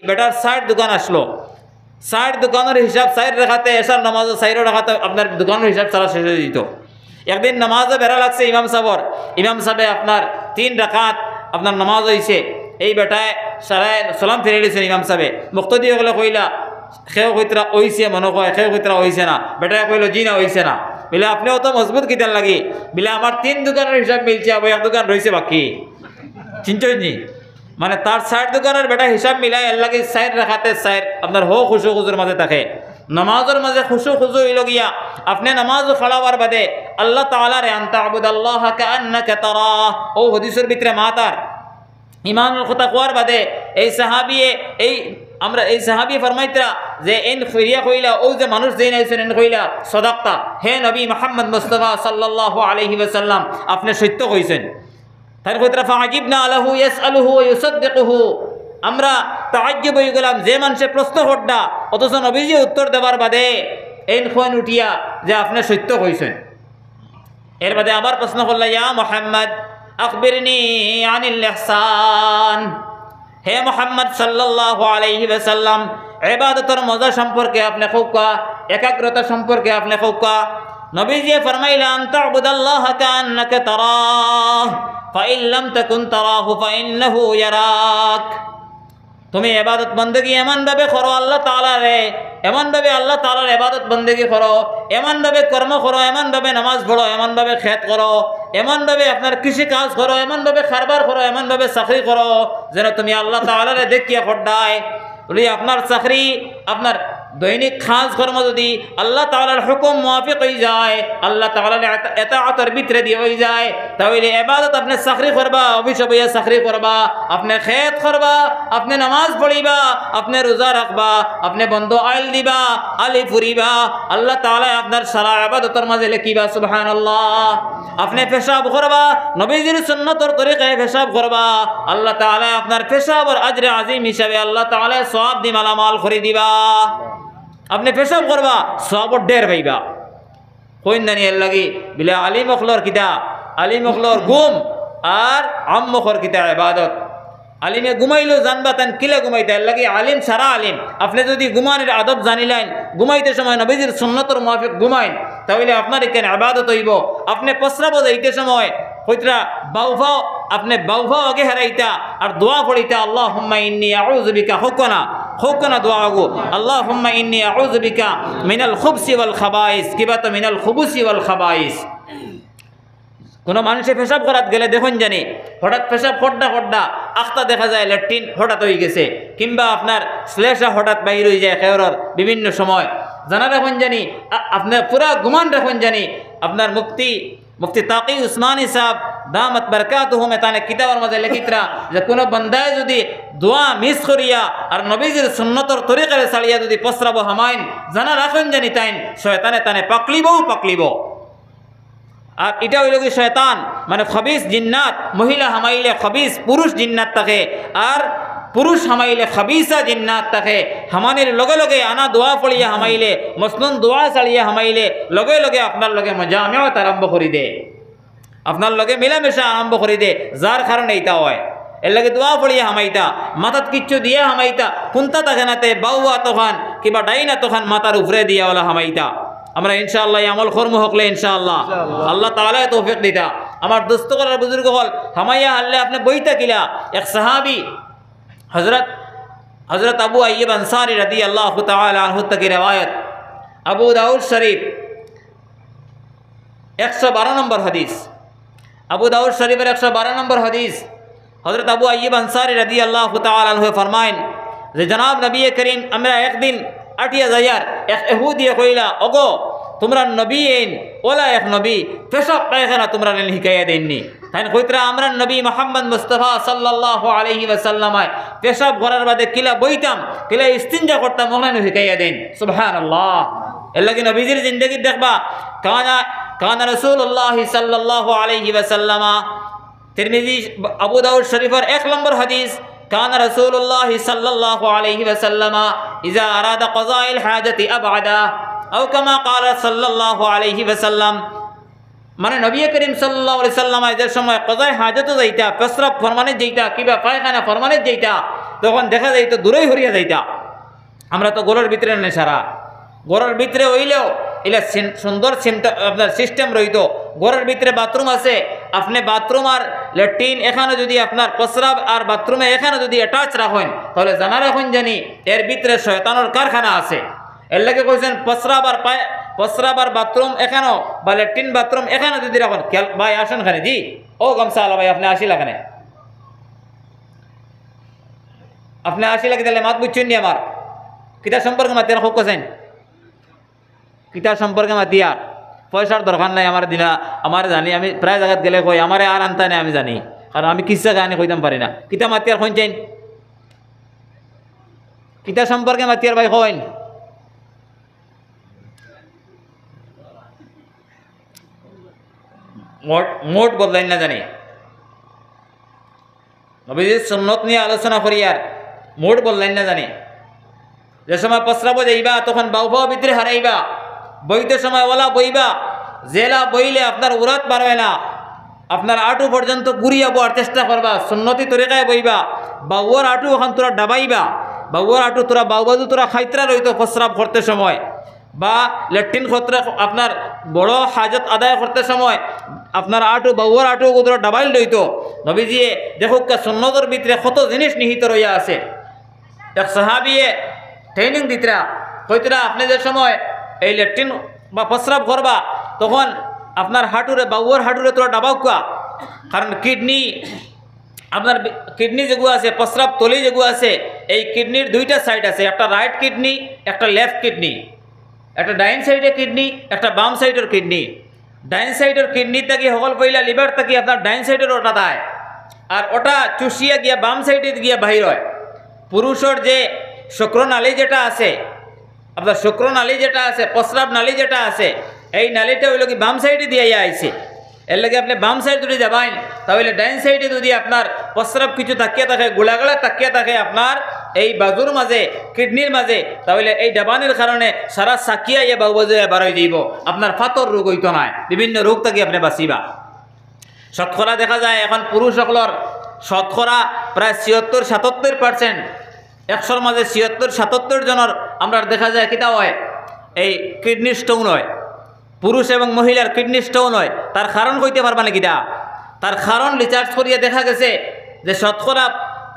Better 60 দোকান আসলো, 60 দোকানের হিসাব 60 রাখাতে, এসার নামাজও 60 রাখাতে আপনার দোকানের হিসাব সারা শেষ হয়ে দিত। একদিন নামাজে বেড়া লাগছে ইমাম সাহেবে আপনার 3 রাকাত আপনার নামাজ হয়েছে, এই বেটায় সারায় সালাম ফিরে দিয়েছেন ইমাম সাহেবে। মুক্তদি হলে কইলা সেও কইতরা ওইছে মনে কয়, সেও কইতরা ওইছে না, বেটায় কইল জি না ওইছে না। বলে আপনিও তো মজবুত কিতার লাগি, বলে আমার 3 দোকানের হিসাব মিলছে, আবার 1 দোকান রয়েছে বাকি, চিনছি। মানে তার 60 দোকানের বেটা হিসাব মিলাই এর লাগে 60 রাখাতে 60 আপনার খুশু খুজুর মাঝে থাকে। নামাজের মাঝে খুশু খুজু হইল গিয়া আপনি নামাজ ফলাবার বাদে আল্লাহ তাআলা রে আনতা আবুদাল্লাহ কাআন্নাকা তারাহ, ও হাদিসের ভিতরে মাতার ইমানুল কথা কোয়ার বাদে এই সাহাবী ফরমাইতরা যে এন ফিরিয়া কইলা, ও যে মানুষ যেই নাইছেন এন কইলা সাদাকতা, হে নবী মুহাম্মদ মুস্তাফা সাল্লাল্লাহু আলাইহি ওয়াসাল্লাম আপনি সত্য কইছেন। তার কইতরা ফাআজিবনা লাহু ইয়াসআলুহু ওয়া ইউসাদ্দিকুহু, আমরা তাআজ্জুব হয়ে গেলাম যে মানুষে প্রশ্ন করডা অথচ নবীজি উত্তর দেবার বাদে এন কোন উঠিয়া যে আপনি সত্য কইছেন। এর বাদে আবার প্রশ্ন করলা, ইয়া মুহাম্মদ আখবিরনি আনিল ইহসান, হে মুহাম্মদ সাল্লাল্লাহু আলাইহি ওয়াসাল্লাম ইবাদতের মজা সম্পর্কে আপনি কওকা, একাগ্রতা সম্পর্কে আপনি কওকা। নবীজি ফরমাইলেন আনতা আবুদাল্লাহ কাআন্নাকা তারাহ ফাইন লাম তাকুন তারাহু ফাইন্নাহু ইয়ারাক, তুমি ইবাদত বندگی এমন ভাবে করো আল্লাহ তাআলা রে, এমন ভাবে আল্লাহ তাআলার ইবাদত বندگی করো, এমন ভাবে কর্ম করো, এমন ভাবে নামাজ পড়ো, এমন ভাবে খেত করো, এমন ভাবে আপনার কৃষি কাজ করো, এমন ভাবে কারবার করো, এমন ভাবে চাকরি করো যেন তুমি আল্লাহ তাআলা রে দেখিয়া ফড্ডায়। বলি আপনার চাকরি আপনার দৈনিক খাস কর্ম যদি আল্লাহ তাআলার হুকুম মুআফিক হয়ে যায়, আল্লাহ তাআলার ইতাআতের ভিতরে দিয়ে হয়ে যায়, তাহলে ইবাদত আপনি চাকরি করবা, অফিসে বইয়া চাকরি করবা, আপনি খেত করবা, আপনি নামাজ পড়িবা, আপনি রোজা রাখবা, আপনি বন্ধ আইল দিবা, আলি ফুরিবা, আল্লাহ তাআলা আপনার সারা ইবাদতের মাঝে লিখিবা সুবহানাল্লাহ। আপনি পেশাব করবা, নবীজির সুন্নতের তরিকায় পেশাব করবা, আল্লাহ তাআলা আপনার পেশাবের আজরে আজিম হিসাবে আল্লাহ তাআলা সওয়াব দি মালামাল করে দিবা। আপনি পেশাব করবা সওয়াবর ঢের পাইবা। কইন জানি এর লাগি বিলা আলিম মখলর কিতা, আলিম মখলর ঘুম আর আম মখর কিতা ইবাদত। আলিমে ঘুমাইলেও জানবা তান কিলা ঘুমাইতে, এর লাগি আলিম সারা আলিম। আপনি যদি ঘুমানোর আদব জানিলেন, ঘুমাইতে সময় নবীজির সুন্নতর মুআফিক ঘুমাইন, তাহলে আপনার এখানে ইবাদত হইব। আপনি প্রস্রাব যাইতে সময় কইতরা বাউফাও, আপনি বাউফাও আগে হারাইতা আর দোয়া পড়িতা আল্লাহুম্মা ইন্নী আউযু বিকা হুকনা দোয়া আগো আল্লাহুম্মা ইন্নী আউযু বিকা মিনাল খুবসি ওয়াল খাবাইস, কিবা তো মিনাল খুবুসি ওয়াল খাবাইস। কোনো মানুষে পেশাব করাত গেলে দেখুন জানি হঠাৎ পেশাব খড্ডা আখতা দেখা যায় ল্যাট্রিন হঠাৎ হয়ে গেছে, কিংবা আপনার শ্লেষা হঠাৎ বাইর হয়ে যায় খেয়রর বিভিন্ন সময়, জানা রাখুন জানি আপনার পুরা গুমান রাখুন জানি আপনার মুফতি তাকি উসমানী সাহেব দামত বরকাতুহুম তানে কিতাবের মধ্যে লিখিতরা যে কোনো বান্দায় যদি দোয়া মিস করিয়া আর নবীজির সুন্নতর তরিকারে ছাড়িয়া যদি প্রস্রাব হামাইন, জানা রাখুন জানি তাইন শয়তানে তানে পাকলিব। আর এটা হইল কি শয়তান মানে খবিস জিন্নাত, মহিলা হামাইলে খবিস পুরুষ জিন্নাত থাকে, আর পুরুষ হামাইলে খবিসা জিন্নাত থাকে। হামানির লগে লগে আনা দোয়া পড়িয়া হামাইলে, মসনুন দোয়া চালিয়া হামাইলে লগে লগে আপনার লগে মজামিয়ত আরম্ভ করি দে, আপনার লগে মিলামেশা আরম্ভ করি দে, যার কারণে এইটা হয়। এর লাগে দোয়া পড়িয়া হামাইতা, মাথাত কিচ্ছু দিয়া হামাইতা, কুন্তা তাখানাতে বাউয়া তখন কিবা ডাইনা তখন মাথার উপরে দিয়া ওলা হামাইতা। আমরা ইনশাআল্লাহ আমল কর্ম হকলে ইনশাআল্লাহ আল্লাহ তাআলা তৌফিক দিতা। আমার দোস্ত করার বুজুর্গ হল হামাইয়া হাল্লে আপনি বইতা কিলা এক সাহাবী হযরত আবু আইয়ুব আনসারী রাদিয়াল্লাহু তাআলা আনহু থেকে riwayat, আবু দাউদ শরীফ 112 নম্বর হাদিস, আবু দাউদ শরীফের 112 নম্বর হাদিস। হযরত আবু আইয়ুব আনসারী রাদিয়াল্লাহু তাআলা আনহু ফরমায়েন যে জনাব নবী করিম আমরা একদিন আটিয়া যাইয়ার এক ইহুদিয়ে কইলা, ওগো তোমরা নবী এন ওলা এক নবী পেশাব পায়খানা তোমরা শিখাইয়া দেননি। তাই কইতরা আমরা নবী মুহাম্মদ মুস্তাফা সাল্লাল্লাহু আলাইহি ওয়াসাল্লামায় পেশাব করার বাদে কিলা বইতাম, কিলা ইস্তিনজা করতাম, ওখানে শিখাইয়া দেন। সুবহানাল্লাহ। এর লাগি নবীজির জিন্দেগি দেখবা কানা রাসূলুল্লাহ সাল্লাল্লাহু আলাইহি ওয়াসাল্লামা, তিরমিজি আবু দাউদ শরীফের 1 নম্বর হাদিস, كان رسول الله صلى الله عليه وسلم إذا أراد قضاء الحاجة أبعده أو كما قال صلى الله عليه وسلم, মানে নবী করিম সাল্লাল্লাহু আলাইহি ওয়াসাল্লাম এদের সময় কজায় হাজত যাইতা, প্রস্রাব ফরমানে যাইতা, কিবা পায়খানা ফরমানে যাইতা, তখন দেখা যাইত দূরেই হরিয়া যাইতা। আমরা তো ঘরের ভিতরে নেই, সারা ঘরের ভিতরে হইলেও এলা সুন্দর আপনার সিস্টেম রইতো। ঘরের ভিতরে বাথরুম আছে, আপনি বাথরুম আর ল্যাট্রিন এখানে যদি আপনার প্রস্রাব আর বাথরুমে এখানে যদি অ্যাটাচ রাখেন, তাহলে জানা রাখুন জানি এর ভিতরে শয়তানের কারখানা আছে। এর লাগে কইছেন প্রস্রাব আর বাথরুম এখানেও বা ল্যাট্রিন বাথরুম এখানে যদি রাখেন। ভাই আসেন খানে, জি ও গামসা আলা ভাই, আপনি আসিল এখানে, আপনি আসিল তাহলে মাত বুঝছেন নি আমার কিতাব সম্পর্কে মাতিয়ার খুব কোসেন, কিতাব সম্পর্কে মাতিয়ার পয়সার দরকার নাই আমার দিনা, আমার জানি আমি প্রায় জায়গাত গেলে কই আমার আর আনতা নেই, আমি জানি, কারণ আমি কিসা গানে কইতাম পারি না। কিতাব মাতিয়ার কইন চাইন, কিতাব সম্পর্কে মাতিয়ার ভাই কইন। মোট বদলাইন না জানি, নবীজির সুন্নত নিয়ে আলোচনা করি আর মোট বদলাইন না জানি। যে সময় প্রস্রাব যাইবা তখন বাউফাও ভিতরে হারাইবা, বইতে সময় ওলা বইবা, জেলা বইলে আপনার উরাত পারবে না, আপনার আটু পর্যন্ত গুড়িয়া বোয়ার চেষ্টা করবা, সুন্নতি তরিকায় বইবা, বাউর আটু ওখান তোরা ডাবাইবা, বাউর আটু তোরা বাউবাজু তোরা খাইতরা রইতো প্রস্রাব করতে সময়, বা ল্যাট্রিন করতে আপনার বড় হাজত আদায় করতে সময় আপনার আটু বাউর আটু তোরা ডাবাইল রইতো। নবীজিয়ে দেখুক সুন্নতর ভিতরে কত জিনিস নিহিত রইয়া আছে। এক সাহাবিয়ে ট্রেনিং দিতরা, কইতরা আপনি যে সময় এই ল্যাট্রিন বা প্রস্রাব করবা তখন আপনার হাঁটুরে বাউর হাঁটুরে তোরা ডাবাও কুয়া, কারণ কিডনি আপনার কিডনি যেগুলো আছে, প্রস্রাব তলি যেগুলো আছে, এই কিডনির দুইটা সাইড আছে, একটা রাইট কিডনি একটা লেফট কিডনি, একটা ডাইন সাইডের কিডনি একটা বাম সাইডের কিডনি। ডাইন সাইডের কিডনি থাকি সকল পয়লা লিভার থাকি আপনার ডাইন সাইডের ওটা দেয়, আর ওটা চুষিয়া গিয়া বাম সাইডে গিয়া বাহির হয়। পুরুষের যে শুক্রনালী যেটা আছে, আপনার শুক্রনালী যেটা আছে, প্রস্রাব নালী যেটা আছে, এই নালীটা হইল কি বাম সাইডে দিয়ে আইছে। এর লাগে আপনি বাম সাইড যদি যাবেন তাহলে ডাইন সাইডে যদি আপনার প্রস্রাব কিছু তাকিয়ে থাকে, গোলাগলা তাকিয়ে থাকে আপনার এই বাজুর মাঝে কিডনির মাঝে, তাহলে এই ডাবানির কারণে সারা সাকিয়া ইয়ে বাউবাজে বাড়াই দিব, আপনার ফাতর রোগ হইতো না, বিভিন্ন রোগ থেকে আপনি বাঁচিবা। শতকরা দেখা যায় এখন পুরুষ সকলের শতকরা প্রায় ৭৬-৭৭%, ১০০র মাঝে ৭৬-৭৭ জনের আমরা দেখা যায় কিতা হয় এই কিডনি স্টোন হয়, পুরুষ এবং মহিলার কিডনি স্টোন হয়। তার কারণ কইতে পারবা না কিটা? তার কারণ রিসার্চ করিয়া দেখা গেছে যে শতকরা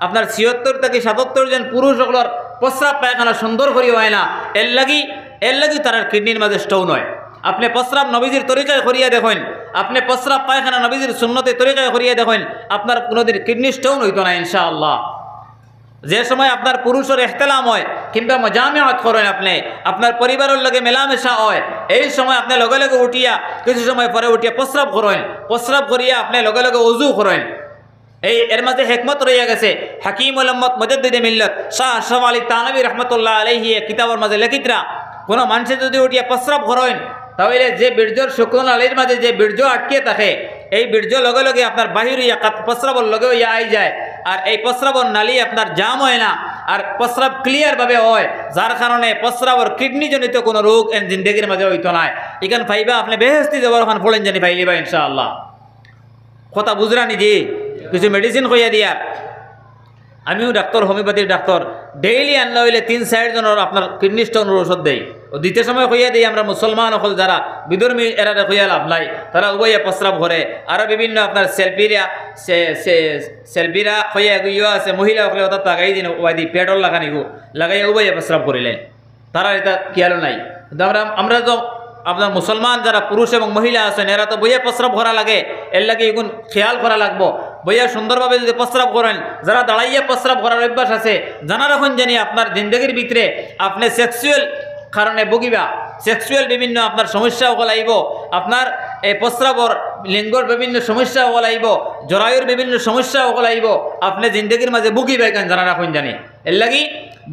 আপনার ৭৬-৭৭ জন পুরুষ সকলের প্রস্রাব পায়খানা সুন্দর করি হয় না, এর লাগি তার কিডনির মাঝে স্টোন হয়। আপনি প্রস্রাব নবীজির তরিকায় করিয়া দেখেন, আপনি প্রস্রাব পায়খানা নবীজির সুন্নতে তরিকায় করিয়া দেখেন, আপনার কোনোদিন কিডনি স্টোন হইতো না ইনশাআল্লাহ। যে সময় আপনার পুরুষের ইখতিলাম হয় কিংবা মজামিয়াত করেন, আপনি আপনার পরিবারের লগে মেলামেশা হয়, এই সময় আপনি লগে লগে উঠিয়া কিছু সময় পরে উঠিয়া প্রস্রাব করেন, প্রস্রাব করিয়া আপনি লগে লগে ওযু করেন। এই এর মাঝে হেকমত রইয়া গেছে। হাকিমুল উম্মত মুজাদ্দিদে মিল্লাত শাহ আশরাফ আলী থানভী রাহমাতুল্লাহ আলাইহি কিতাবের মাঝে লিখিতরা, কোনো মানুষে যদি উঠিয়া প্রস্রাব করেন তাহলে যে বীর্যর শুক্রনালীর মাঝে যে বীর্য আটকে থাকে, এই বীর্য লগে লগে আপনার বাহির হইয়া প্রস্রাবর লগে হইয়া আই যায়, আর এই প্রস্রাবর নালী আপনার জাম হয় না, আর প্রস্রাব ক্লিয়ারভাবে হয়, যার কারণে প্রস্রাবর কিডনি জনিত কোনো রোগ এন জিন্দগির মাঝে হইতো না। এখান পাইবা আপনি বেহেস্তি যাবার ওখান ফলেন জানি পাইলিবা ইনশাআল্লাহ। কথা বুঝরা নিজি কিছু মেডিসিন কইয়া দিয়া, আমিও ডাক্তার, হোমিওপ্যাথির ডাক্তার, ডেইলি আনলে হইলে ৩-৪ জনের আপনার কিডনি স্টোনের ওষুধ দেই। ও দিতে সময় কইয়া দিই আমরা মুসলমান হল যারা বিধর্মী এরারে কইয়া লাভ নাই, তারা উভয়ে প্রস্রাব করে। আরও বিভিন্ন আপনার সেলফিরা কইয়া ইয়ে আছে, মহিলা হলে ওটা লাগাই দিন ওয়াই দি পেট্রোল লাগানিগো লাগাইয়া উভয়ে প্রস্রাব করিলেন, তারা এটা খেয়ালও নাই। কিন্তু আমরা তো আপনার মুসলমান যারা পুরুষ এবং মহিলা আছেন এরা তো বইয়া প্রস্রাব করা লাগে, এর লাগে এগুন খেয়াল করা লাগবো। বইয়া সুন্দরভাবে যদি প্রস্রাব করেন, যারা দাঁড়াইয়া প্রস্রাব করার অভ্যাস আছে জানা রাখুন জানি আপনার জিন্দগির ভিতরে আপনি সেক্সুয়াল কারণে ভুগিবা, সেক্সুয়াল বিভিন্ন আপনার সমস্যা ওলাইব, আপনার এই প্রস্রাবর লিঙ্গর বিভিন্ন সমস্যা ওলাইব, জরায়ুর বিভিন্ন সমস্যা ওলাইব, আপনি জিন্দগির মাঝে ভুগিবা, কেন জানা রাখুন জানি। এর লাগি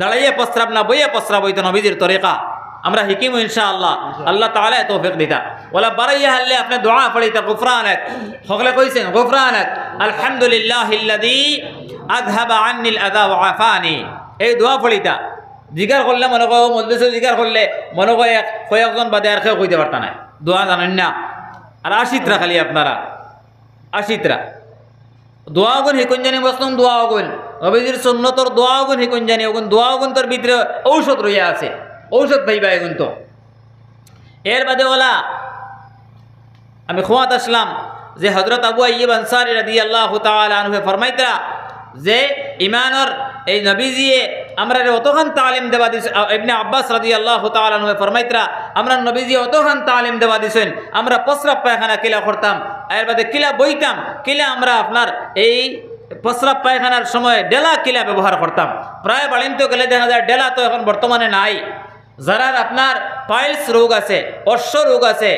দাঁড়াইয়া প্রস্রাব না বইয়া প্রস্রাব হইতো নবীজির তরিকা আমরা হিকিম ইনশাআল্লাহ। আল্লাহ তাআলা তৌফিক দিতা। ওয়ালা বারাইয়া হলে আপনি দোয়া পড়িতা গুফরানাক, সকলে কইছেন গুফরানাক আলহামদুলিল্লাহিল্লাযী আযহাবা আন্নিল আযা ওয়া আফানি, এই দোয়া পড়িতা। জিকার করলে মনে কয় মজলিসে জিকার করলে মনে কয় কয়েকজন বাদে আর কেউ কইতে পারতা না, দোয়া জানেন না। আর আশিতরা খালি আপনারা আশিতরা দোয়া করেন, হিকুন জানি বসলাম দোয়া করেন। নবীজির সুন্নতর দোয়া গুণ হিকুন জানি ওগুন দোয়া গুণ তোর ভিতরে ঔষধ রইয়া আছে ঔষধ ভাইবা এগুন তো এর বাদে ওলা আমি খোয়াত আসলাম যে হজরত আবু আইয়ুব আনসারী রাদিয়াল্লাহু তাআলা আনহু ফরমাইতা যে ইমানর এই নবীজিয়ে আমরা অতখান তালিম দেওয়া দিছে ইবনে আব্বাস রাদিয়াল্লাহু তাআলা আনহু ফরমাইতা আমরা নবীজি অতখান তালিম দেওয়া দিছেন আমরা প্রস্রাব পায়খানা কিলা করতাম এর বাদে কিলা বইতাম কিলা আমরা আপনার এই প্রস্রাব পায়খানার সময় ডেলা কিলা ব্যবহার করতাম প্রায় বাড়িতে গেলে দেখা যায় ডেলা তো এখন বর্তমানে নাই যারা আপনার পাইলস রোগ আছে অশ্ব রোগ আছে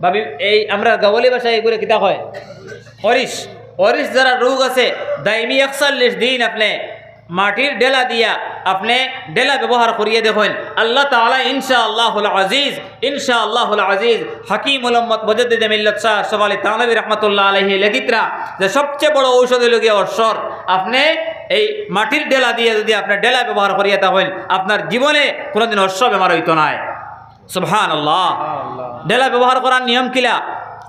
ভাবি এই আমরা গাওয়ালি ভাষায় এগুলো কিতা হয় অরিশ অরিশ যারা রোগ আছে দাইমি 41 দিন আপনি মাটির ডেলা দিয়া আপনি ডেলা ব্যবহার করিয়ে দেখুন আল্লাহ তাআলা ইনশাআল্লাহুল আজিজ হাকিমুল উম্মত মুজাদ্দিদ মিল্লাত শাহ আশরাফ আলী থানভী রাহমাতুল্লাহ আলাইহি লিখিতরা যে সবচেয়ে বড় ঔষধ হলো গিয়ে অশ্বর আপনি এই মাটির ডেলা দিয়ে যদি আপনি ডেলা ব্যবহার করিয়ে থাকেন আপনার জীবনে কোনোদিন অশ্ব বেমার হইতো না সুবহানাল্লাহ ডেলা ব্যবহার করার নিয়ম কিলা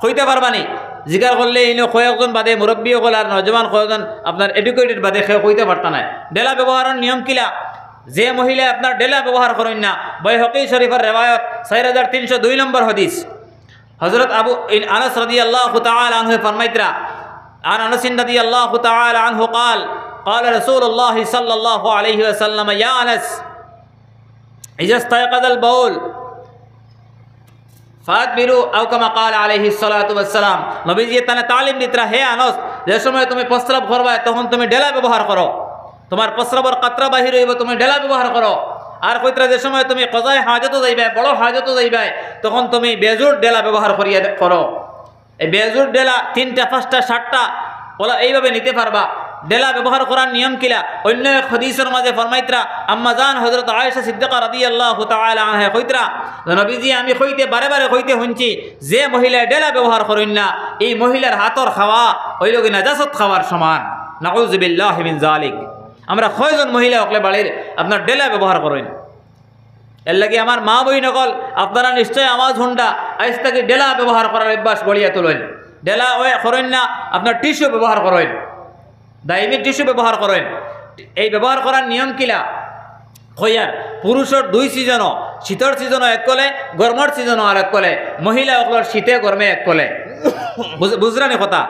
কইতে পারবানি জিকার করলে ইনো কয়েকজন বাদে মুরব্বী হল আর নজওয়ান কয়েকজন আপনার এডুকেটেড বাদে কইতে পারতা না ডেলা ব্যবহারের নিয়ম কিলা যে মহিলা আপনার ডেলা ব্যবহার করেন না বাইহাকী শরীফের রিওয়ায়াত 4302 নম্বর হাদিস হযরত আবু আনাস রাদিয়াল্লাহু তাআলা আনহু ফরমাইতরা আন আনাস রাদিয়াল্লাহু তাআলা আনহু قال قال رسول الله صلى الله عليه وسلم يا انس اذا استيقظ البول ফাতবিরু আও কামা ক্বাল আলাইহিস সালাতু ওয়াস সালাম নবীজি তানে তালিম দিতরা হে আনাস যে সময় তুমি প্রস্রাব করবা তখন তুমি ডেলা ব্যবহার করো তোমার প্রস্রাবের কাতরা বাহির হইব তুমি ডেলা ব্যবহার করো আর কইতরা যে সময় তুমি কজায় হাজত যাইবা বড় হাজত যাইবা তখন তুমি বেজুর ডেলা ব্যবহার করিয়া করো এই বেজুর ডেলা 3টা 5টা 7টা ওলা এইভাবে নিতে পারবা ডেলা ব্যবহার করার নিয়ম কিলা অন্য এক হাদিসের মাঝে ফরমাইতরা আম্মা জান হযরত আয়েশা সিদ্দিকা রাদিয়াল্লাহু তাআলা আনহা কইতরা নবীজি আমি কইতে বারে বারে কইতে শুনছি যে মহিলা ডেলা ব্যবহার করেন না এই মহিলার হাতর খাওয়া হইল কি নাজাসত খাওয়ার সমান নাউযু বিল্লাহি মিন যালিক আমরা কয়জন মহিলা ওকলে বাড়ির আপনার ডেলা ব্যবহার করেন এর লাগি আমার মা বই নকল আপনারা নিশ্চয় আওয়াজ হুন্ডা আজ থেকে ডেলা ব্যবহার করার অভ্যাস গড়িয়া তুলেন ডেলা করেন না আপনার টিস্যু ব্যবহার করেন দাইমি টিস্যু ব্যবহার করেন এই ব্যবহার করার নিয়ম কিলা কইয়ার পুরুষের 2 সিজনও শীতর সিজনও এক কলে গরমের সিজনও আর এক কলে মহিলা ওগুলোর শীতে গরমে এক কলে বুঝরানি কথা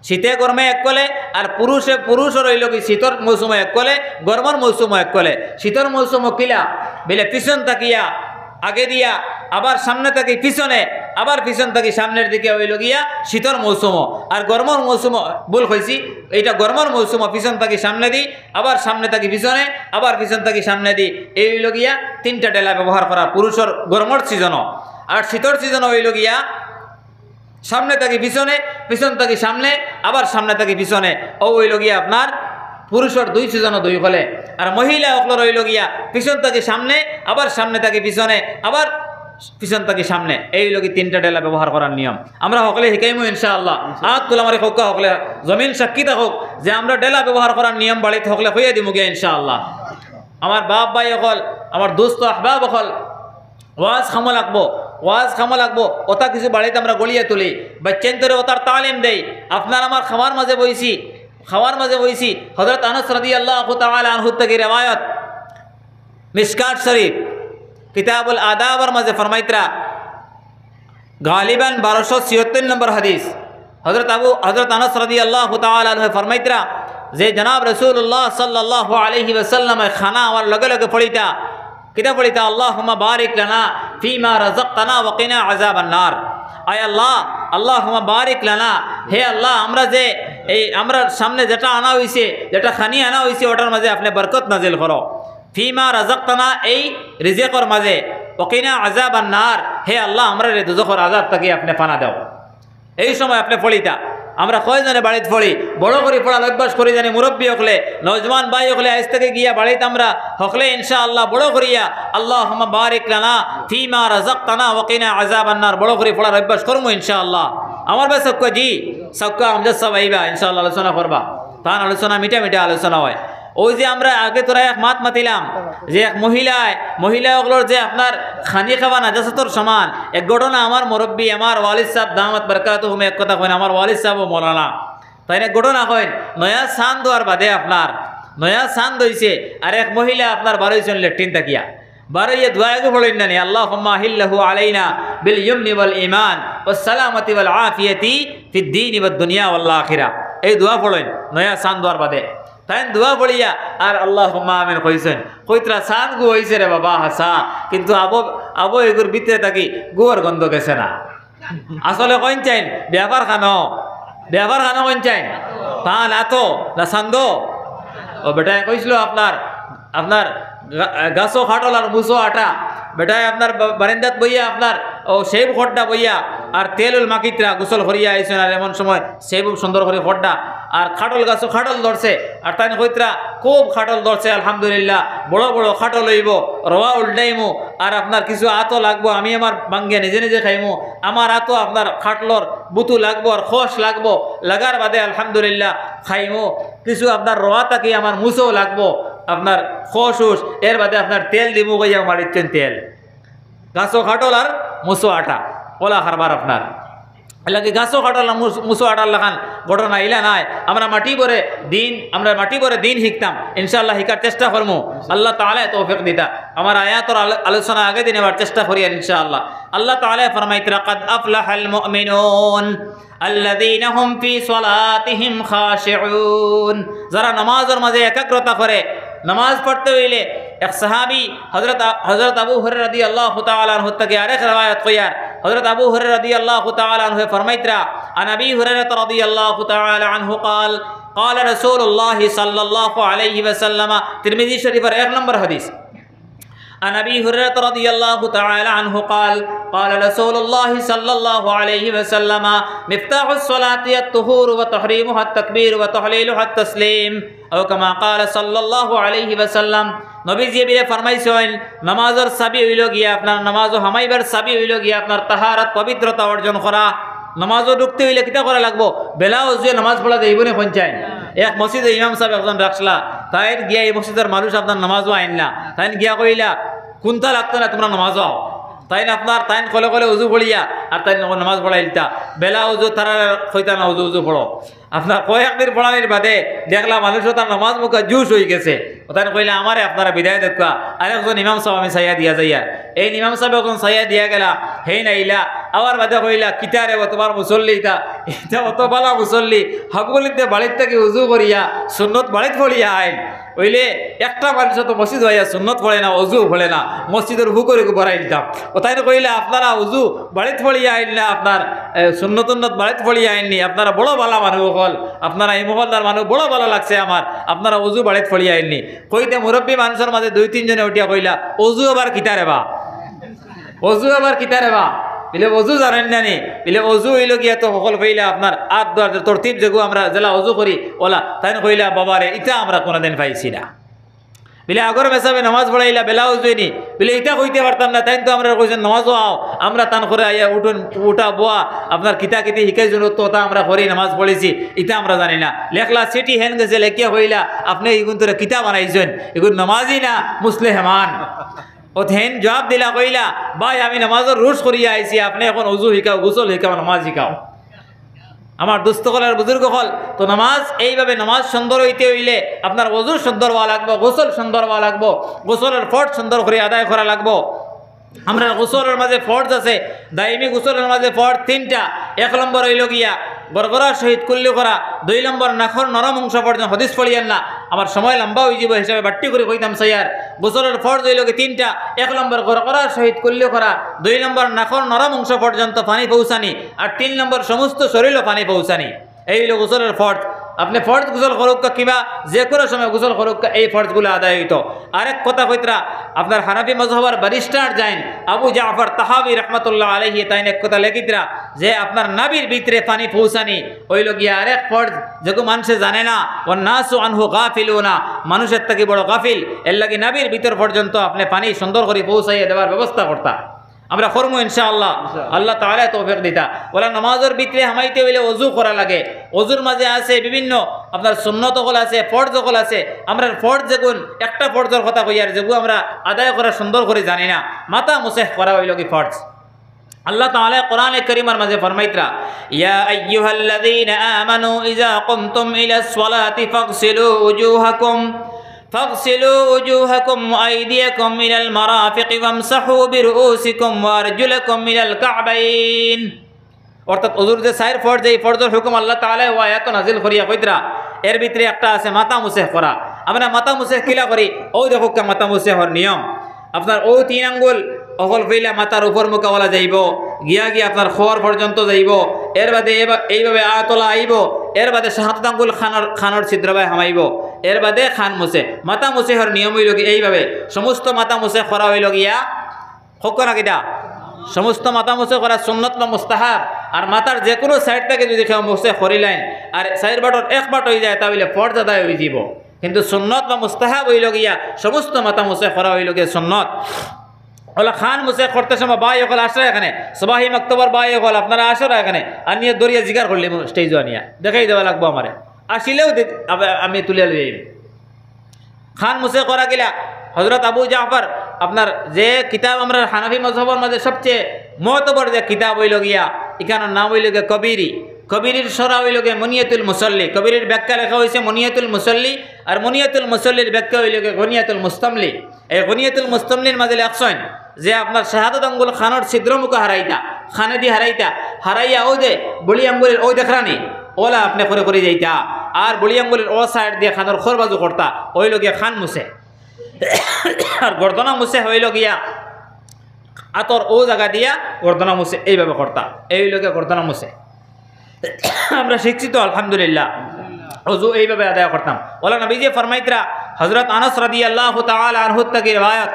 শীতে গরমে এক কলে আর পুরুষের হইল কি শীতর মৌসুমে এক কলে গরমের মৌসুমে এক কলে শীতর মৌসুম কিলা বেলে পিছন তাকিয়া আগে দিয়া আবার সামনে থাকি পিছনে আবার পিছন থাকি সামনের দিকে হইল গিয়া শীতর মৌসুম আর গরমের মৌসুম ভুল হয়েছি এইটা গরমের মৌসুম পিছন থাকি সামনে দিই আবার সামনে থাকি পিছনে আবার পিছন থাকি সামনে দিই এই হইল গিয়া 3টা ডেলা ব্যবহার করা পুরুষের গরমের সিজনও আর শীতর সিজন হইল গিয়া সামনে থাকি পিছনে পিছন থাকি সামনে আবার সামনে থাকি পিছনে ও হইল গিয়া আপনার পুরুষের 2 সিজনও 2 হলে আর মহিলা ওগুলো রইল গিয়া পিছন থাকি সামনে আবার সামনে থাকি পিছনে আবার পিছন থাকি সামনে এই লোক 3টা ডেলা ব্যবহার করার নিয়ম আমরা সকলে শিখাইমু ইনশাআল্লাহ আত তুলামারি হোক সকলে জমিন সাক্ষী থাকুক যে আমরা ডেলা ব্যবহার করার নিয়ম বাড়িতে সকলে হইয়া দিমু গিয়া ইনশাআল্লাহ আমার বাপ ভাই সকল আমার দোস্ত আহবাব সকল ওয়াজ খামো লাগবো ওটা কিছু বাড়িতে আমরা গলিয়ে তুলি বাচ্চান তোরে ওটার তালিম দেই আপনার আমার খাওয়ার মাঝে বইছি হযরত আনাস রাদিয়াল্লাহু তাআলা আনহু থেকে রিওয়ায়াত মিশকাত শরীফ কিতাবুল আদাবর মাঝে ফরমাইতরা গালিবান 1276 নম্বর হাদিস হযরত আনাস রাদিয়াল্লাহু তাআলা আনহু ফরমাইতরা যে জনাব রাসূলুল্লাহ সাল্লাল্লাহু আলাইহি ওয়াসাল্লাম খানা আর লগে লগে পড়িতা কিতা পড়িতা আল্লাহুম্মা বারিক লানা ফিমা রাযাকতানা ওয়া কিনা আযাবান নার আয় আল্লাহ আল্লাহুম্মা বারিক লানা হে আল্লাহ আমরা যে এই আমরা সামনে যেটা আনা হইছে যেটা খানি আনা হইছে ওটার মাঝে আপনি বরকত নাজিল করো ফিমা রাযাকতানা এই রিজিকের মাঝে ওয়া কিনা আযাবান নার হে আল্লাহ আমরা রে দুজখের আযাব থেকে আপনি পানা দাও এই সময় আপনি পড়িতা আমরা কয়জনে বাড়িতে পড়ি বড় করে পড়ার অভ্যাস করি জানি মুরব্বী হকলে নওজওয়ান ভাই হকলে আজ থেকে গিয়া বাড়িতে আমরা হকলে ইনশাআল্লাহ বড় করিয়া আল্লাহুম্মা বারিক লানা ফিমা রাযাকতানা ওয়া কিনা আযাবান নার বড় করে পড়ার অভ্যাস করমু ইনশাআল্লাহ আমার ভাই সবকা জি সবকা আমজাদ সব আইবা ইনশাআল্লাহ আলোচনা করবা তান আলোচনা মিঠা মিঠা আলোচনা হয় ওই যে আমরা আগে তোরা এক মাতিলাম যে এক মহিলাগুলোর যে আপনার খানি খাওয়া নাজাসতর সমান এক ঘটনা আমার মুরব্বী আমার ওয়ালিদ সাহেব দামাত বরকাতুহুম এক কথা কইন আমার ওয়ালিদ সাহেব মৌলানা তাই না ঘটনা কইন নয়া সান দোয়ার বাদে আপনার নয়া চাঁদ হয়েছে আর এক মহিলা আপনার বারোইছেন লেট্রিন তাকিয়া বারোইয়ে দোয়াগু পড়েন না আল্লাহুম্মা আহিল্লাহু আলাইনা বিল ইয়মনি ওয়াল ঈমান ওয়াস সালামাতি ওয়াল আফিয়াতি ফিদ দীনি ওয়াদ দুনিয়া ওয়াল আখিরা এই দোয়া পড়েন নয়া চাঁদ দোয়ার বাদে তাই দোয়া পড়িয়া আর আল্লাহুম্মা আমিন কইছেন কইতরা চাঁদ গু হইছে রে বাবা হাসা কিন্তু আবো এগুর ভিতরে থাকি গুয়ার গন্ধ গেছে না আসলে কইন চাইন ব্যাপার খানো কইন চাইন পান আতো না চান্দ ও বেটা কইছিল আপনার গাছও খাটল আর মুসো আটা বেটায় আপনার বারান্দাত বইয়া আপনার ও সেব খড্ডা বইয়া আর তেলুল মাকিতরা গোসল করিয়া আইছেন আর এমন সময় সেব সুন্দর করে খড্ডা আর খাটল গাছও খাটল ধরছে আর তাই কইতরা খুব খাটল ধরছে আলহামদুলিল্লাহ বড় বড় খাটল হইব রওয়া উল্টাইমু আর আপনার কিছু আতো লাগবো আমি আমার বাঙ্গিয়া নিজে নিজে খাইমু আমার আতো আপনার খাটলর বুতু লাগবো আর খোস লাগবো লাগার বাদে আলহামদুলিল্লাহ খাইমু কিছু আপনার রওয়া তাকি আমার মুসও লাগবো আপনার খোস এর বাদে আপনার তেল দিমু গইয়া মারিচ্ছেন তেল গাছও খাটল আর মুসো আটা ওলা খারবার আপনার এলাকি গাছও খাটল আর মুসো আটার লাগান ঘটনা ইলা নাই আমরা মাটি ভরে দিন শিখতাম ইনশাআল্লাহ শিকার চেষ্টা করবো আল্লাহ তাআলা তৌফিক দিতা আমার আয়াতর আলোচনা আগে দিন এবার চেষ্টা করি ইনশাআল্লাহ আল্লাহ তাআলা ফরমাইতরা কাদ আফলাহাল মুমিনুন আল্লাযীনা হুম ফি সালাতিহিম খাশিউন যারা নামাজের মাঝে একাগ্রতা করে নামাজ পড়তে হইলে এক সাহাবী হযরত আবু হুরায়রা রাদিয়াল্লাহু তাআলা আনহু থেকে আরেক riwayat কইয়ার হযরত আবু হুরায়রা রাদিয়াল্লাহু তাআলা আনহু ফরমাইতরা আন আবি হুরায়রা রাদিয়াল্লাহু তাআলা আনহু قال قال رسول الله صلى الله عليه وسلم তিরমিজি শরীফের 1 নম্বর হাদিস عن أبي هريرة رضي الله تعالى عنه قال قال رسول الله صلى الله عليه وسلم مفتاح الصلاة الطهور وتحريمها التكبير وتحليلها التسليم أو كما قال صلى الله عليه وسلم নবীজি বিয়ে ফরমাইছেন নামাজের চাবি হইল গিয়া আপনার নামাজও হামাইবার চাবি হইল গিয়া আপনার তাহারাত পবিত্রতা অর্জন করা নামাজও ঢুকতে হইলে কিতা করা লাগবো বেলাও যে নামাজ পড়া যাইব না পঞ্চায়েত এক মসজিদে ইমাম সাহেব একজন রাখলা তাই গিয়া এই মসজিদের মানুষ আপনার নামাজও আইনলা তাই গিয়া কইলা কোনটা লাগতো না তোমরা নামাজ আও তাই আপনার তাই কলে উজু পড়িয়া আর তাই নামাজ পড়াইলতা বেলা উজু তারা কইতা না উজু পড়ো আপনার কয়েকদিন পড়ানির বাদে দেখলাম মানুষও তার নামাজ মুখা জুস হয়ে গেছে তাই কইলে আমারে আপনারা বিদায় দেখা আরেকজন ইমাম সাহেব আমি সাইয়া দিয়া যাইয়া এই ইমাম সাহেব এখন সাইয়া দিয়া গেলা হেই নাইলা আবার বাদে কইলা কিতারে তোমার মুসল্লি এটা অত বালা মুসল্লি হকবলিতে বাড়ির থেকে উজু করিয়া সুন্নত বাড়িত পড়িয়া আইন ওইলে একটা মানুষ তো মসজিদ হইয়া সুন্নত পড়ে না উজু পড়ে না মসজিদের হু করে ভরাই দিতাম ও তাই কইলে আপনারা উজু বাড়িত পড়িয়া আইন না আপনার সুন্নত বাড়িত পড়িয়া আইননি আপনারা বড় বালা মানুষ হল আপনারা এই মহল্লার মানুষ বড় ভালো লাগছে আমার আপনারা উজু বাড়িত পড়িয়া আইননি কইতে মুরব্বী মানুষের মাঝে 2-3 জনে উঠিয়া কইলা উজু আবার কিতারে বা বিলে অজু জানেন না নি বিলে অজু হইল গিয়া তো সকল কইলা আপনার আট দর তরতিব যেগু আমরা জেলা অজু করি ওলা তাই কইলা বাবারে ইটা আমরা কোনোদিন পাইছি না বিলে আগর মেসাবে নামাজ পড়াইলা বেলা উজুইনি বিলে ইটা কইতে পারতাম না তাই তো আমরা কইছেন নামাজও আও আমরা তান করে আইয়া উঠা বোয়া আপনার কিতা কিতি শিখাই জন্য তো তা আমরা করি নামাজ পড়েছি ইটা আমরা জানি না লেখলা সিটি হেন গেছে লেখিয়া কইলা আপনি এগুন তোরা কিতা বানাইছেন এগুন নামাজই না মুসলিমান ও হেন জবাব দিলা কইলা ভাই আমি নামাজের রুশ করিয়া আইছি আপনি এখন উজু শিখাও গোসল শিখাও নামাজ শিখাও আমার দুস্থকলার বুজুর্গ হল তো নামাজ এইভাবে নামাজ সুন্দর হইতে হইলে আপনার ওযু সুন্দর হওয়া লাগবো গোসল সুন্দর হওয়া লাগবো গোসলের ফরজ সুন্দর করে আদায় করা লাগবো আমরা গোসলের মাঝে ফরজ আছে দাইমি গোসলের মাঝে ফরজ 3টা 1 নম্বর হইল গিয়া গড়গড়ার সহিত কুল্লি করা 2 নম্বর নাখর নরম অংশ পর্যন্ত হদিস পড়িয়েন না আমার সময় লম্বা হয়ে যাব হিসাবে বাট্টি করে কইতাম সাইয়ার গোসলের ফরজ হইল কি 3টা 1 নম্বর গড়গড়ার সহিত কুল্লি করা 2 নম্বর নাখর নরম অংশ পর্যন্ত পানি পৌঁছানি আর 3 নম্বর সমস্ত শরীরে পানি পৌঁছানি এই হইল গোসলের ফরজ আপনি ফরজ গোসল করুক কিংবা যে কোনো সময় গোসল করুক এই ফরজগুলো আদায় হইতো আরেক কথা কইতরা আপনার হানাফি মযহবের ব্যারিস্টার যাইন আবু জাফর তাহাবি রহমাতুল্লাহ আলাইহি তাইন এক কথা লেখিতরা যে আপনার নাবির ভিতরে পানি পৌঁছানি হইল গিয়া আরেক ফরজ যেগু মানুষে জানে না ওয়ান নাসু আনহু গাফিলুনা মানুষের থেকে বড় গাফিল এর লাগি নাবির ভিতর পর্যন্ত আপনি পানি সুন্দর করে পৌঁছাইয়া দেওয়ার ব্যবস্থা করতা আমরা করবো ইনশাআল্লাহ আল্লাহ তাআলা তৌফিক দিতা ওলা নামাজের ভিতরে হামাইতে হইলে ওযু করা লাগে ওযুর মাঝে আছে বিভিন্ন আপনার সুন্নত হল আছে ফরজ হল আছে আমরা ফরজ যেগুন একটা ফরজের কথা কই আর যেগু আমরা আদায় করা সুন্দর করে জানি না মাথা মুসাহ করা হইল কি ফরজ আল্লাহ তাআলা কোরআনে কারীমের মাঝে ফরমাইতরা ইয়া আইয়ুহাল্লাযীনা আমানু ইযা কুমতুম ইলাস সালাতি فاغسلوا وجوهكم وأيديكم إلى المرافق وامسحوا برؤوسكم وأرجلكم إلى الكعبين অর্থাৎ ওযুর যে চার ফরজ এই ফরজের হুকুম আল্লাহ তাআলা ওয়া আয়াত নাযিল করিয়া কইতরা এর ভিতরে একটা আছে মাথা মুছে করা আমরা মাথা মুছে কিলা করি ও দেখো কা মাথা মুছে হর নিয়ম আপনার ও তিন আঙ্গুল অকল ফেলা মাথার উপর মুকাওয়ালা যাইব গিয়া গিয়া আপনার খোয়ার পর্যন্ত যাইব এর বাদে এইভাবে আতলা আইব এর বাদে সাত আঙ্গুল খানর ছিদ্রবায় হামাইব এর বাদে খান মুছে মাথা মুছে হর নিয়ম হইল কি এইভাবে সমস্ত মাথা মুছে করা হইল গিয়া হোক না কিটা সমস্ত মাথা মুছে করা সুন্নত বা মুস্তাহাব আর মাথার যে কোনো সাইড থেকে যদি কেউ মুছে করিলেন আর সাইড বাটর এক বাট হয়ে যায় তাহলে ফরজ আদায় হয়ে যাব কিন্তু সুন্নত বা মুস্তাহাব হইল গিয়া সমস্ত মাথা মুছে করা হইল গিয়া সুন্নত ওলা খান মুছে করতে সময় বাই হল আসরা এখানে সবাহি মক্তবর বাই হল আপনারা আসরা এখানে আর নিয়ে দরিয়া জিগার করলি স্টেজ আনিয়া দেখাই দেওয়া লাগবো আমারে আসিলেও আমি তুলে লই খান মুছে করা গেলা হজরত আবু জাফর আপনার যে কিতাব আমরা হানাফি মযহবের মধ্যে সবচেয়ে মহতবর যে কিতাব হইল গিয়া এখানের নাম হইল গিয়া কবিরির সরা হইল গিয়া মুনিয়াতুল মুসল্লি কবিরের ব্যাখ্যা লেখা হয়েছে মুনিয়াতুল মুসল্লি আর মুনিয়াতুল মুসল্লির ব্যাখ্যা হইল গিয়া গনিয়াতুল মুস্তামলি এই গনিয়াতুল মুস্তামলির মাঝে লেখছেন যে আপনার শাহাদাত আঙ্গুল খানোর ছিদ্রমুখ হারাইতা খানে দি হারাইয়া ও যে বলি আঙ্গুলের ওই দেখরানি ওলা আপনি করে যাইতা আর বলি আঙ্গুলের ও সাইড দিয়ে খানোর খোর বাজু করতা হইল গিয়া খান মুছে আর গর্দনা মুছে হইল গিয়া আতর ও জায়গা দিয়া গর্দনা মুছে এইভাবে করতা এই লোকে গর্দনা মুছে আমরা শিখছি তো আলহামদুলিল্লাহ ওযু এইভাবে আদায় করতাম ওলা নবীজি ফরমাইতরা হযরত আনাস রাদিয়াল্লাহু তাআলা আনহু থেকে riwayat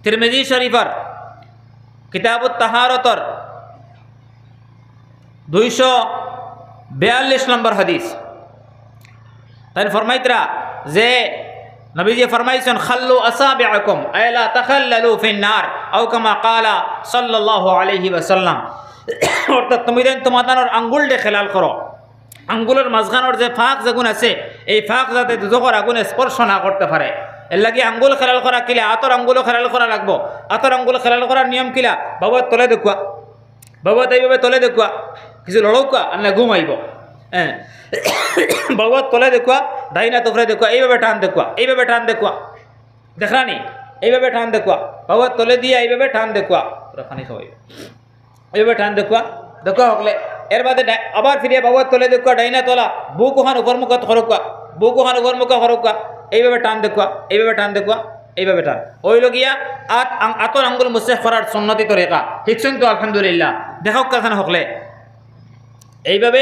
তিরমিজি শরীফের কিতাবুত তাহারাতর 242 নম্বর হাদিস তাই ফরমাইতরা যে নবীজি ফরমাইছেন খাল্লু আসাবিআকুম আলা তাখাল্লালু ফিন-নার আও কামা ক্বালা সাল্লাল্লাহু আলাইহি ওয়াসাল্লাম অর্থাৎ তুমি দেন তোমাদের আঙ্গুল দিয়ে খেলাল করো আঙ্গুলের মাঝখানের যে ফাঁক যেগুন আছে এই ফাঁক যাতে দুজকের আগুনে স্পর্শ না করতে পারে এর লাগি আঙ্গুল খেলাল করা কিলা আতর আঙ্গুলও খেলাল করা লাগবো আতর আঙ্গুল খেলাল করার নিয়ম কিলা বাবা তলে দেখুয়া বাবা এইভাবে তলে দেখুয়া কিছু লড়ৌকা আর না ঘুম আইব হ্যাঁ বাবা তলে দেখুয়া ডাইনা তোফরে দেখুয়া এইভাবে টান দেখুয়া দেখরানি এইভাবে টান দেখুয়া বাবা তলে দিয়ে এইভাবে টান দেখুয়া খানি খাওয়াই এইভাবে টান দেখুয়া হকলে এর বাদে আবার ফিরিয়ে বাবা তলে দেখুয়া ডাইনা তোলা বুক ওখান উপর মুখত খরকুয়া এইভাবে টান দেখুয়া এইভাবে টান ওই লগিয়া আতর আঙ্গুল মুছে করার সুন্নতি তরিকা ঠিকছেন তো আলহামদুলিল্লাহ দেখক কাখান হকলে এইভাবে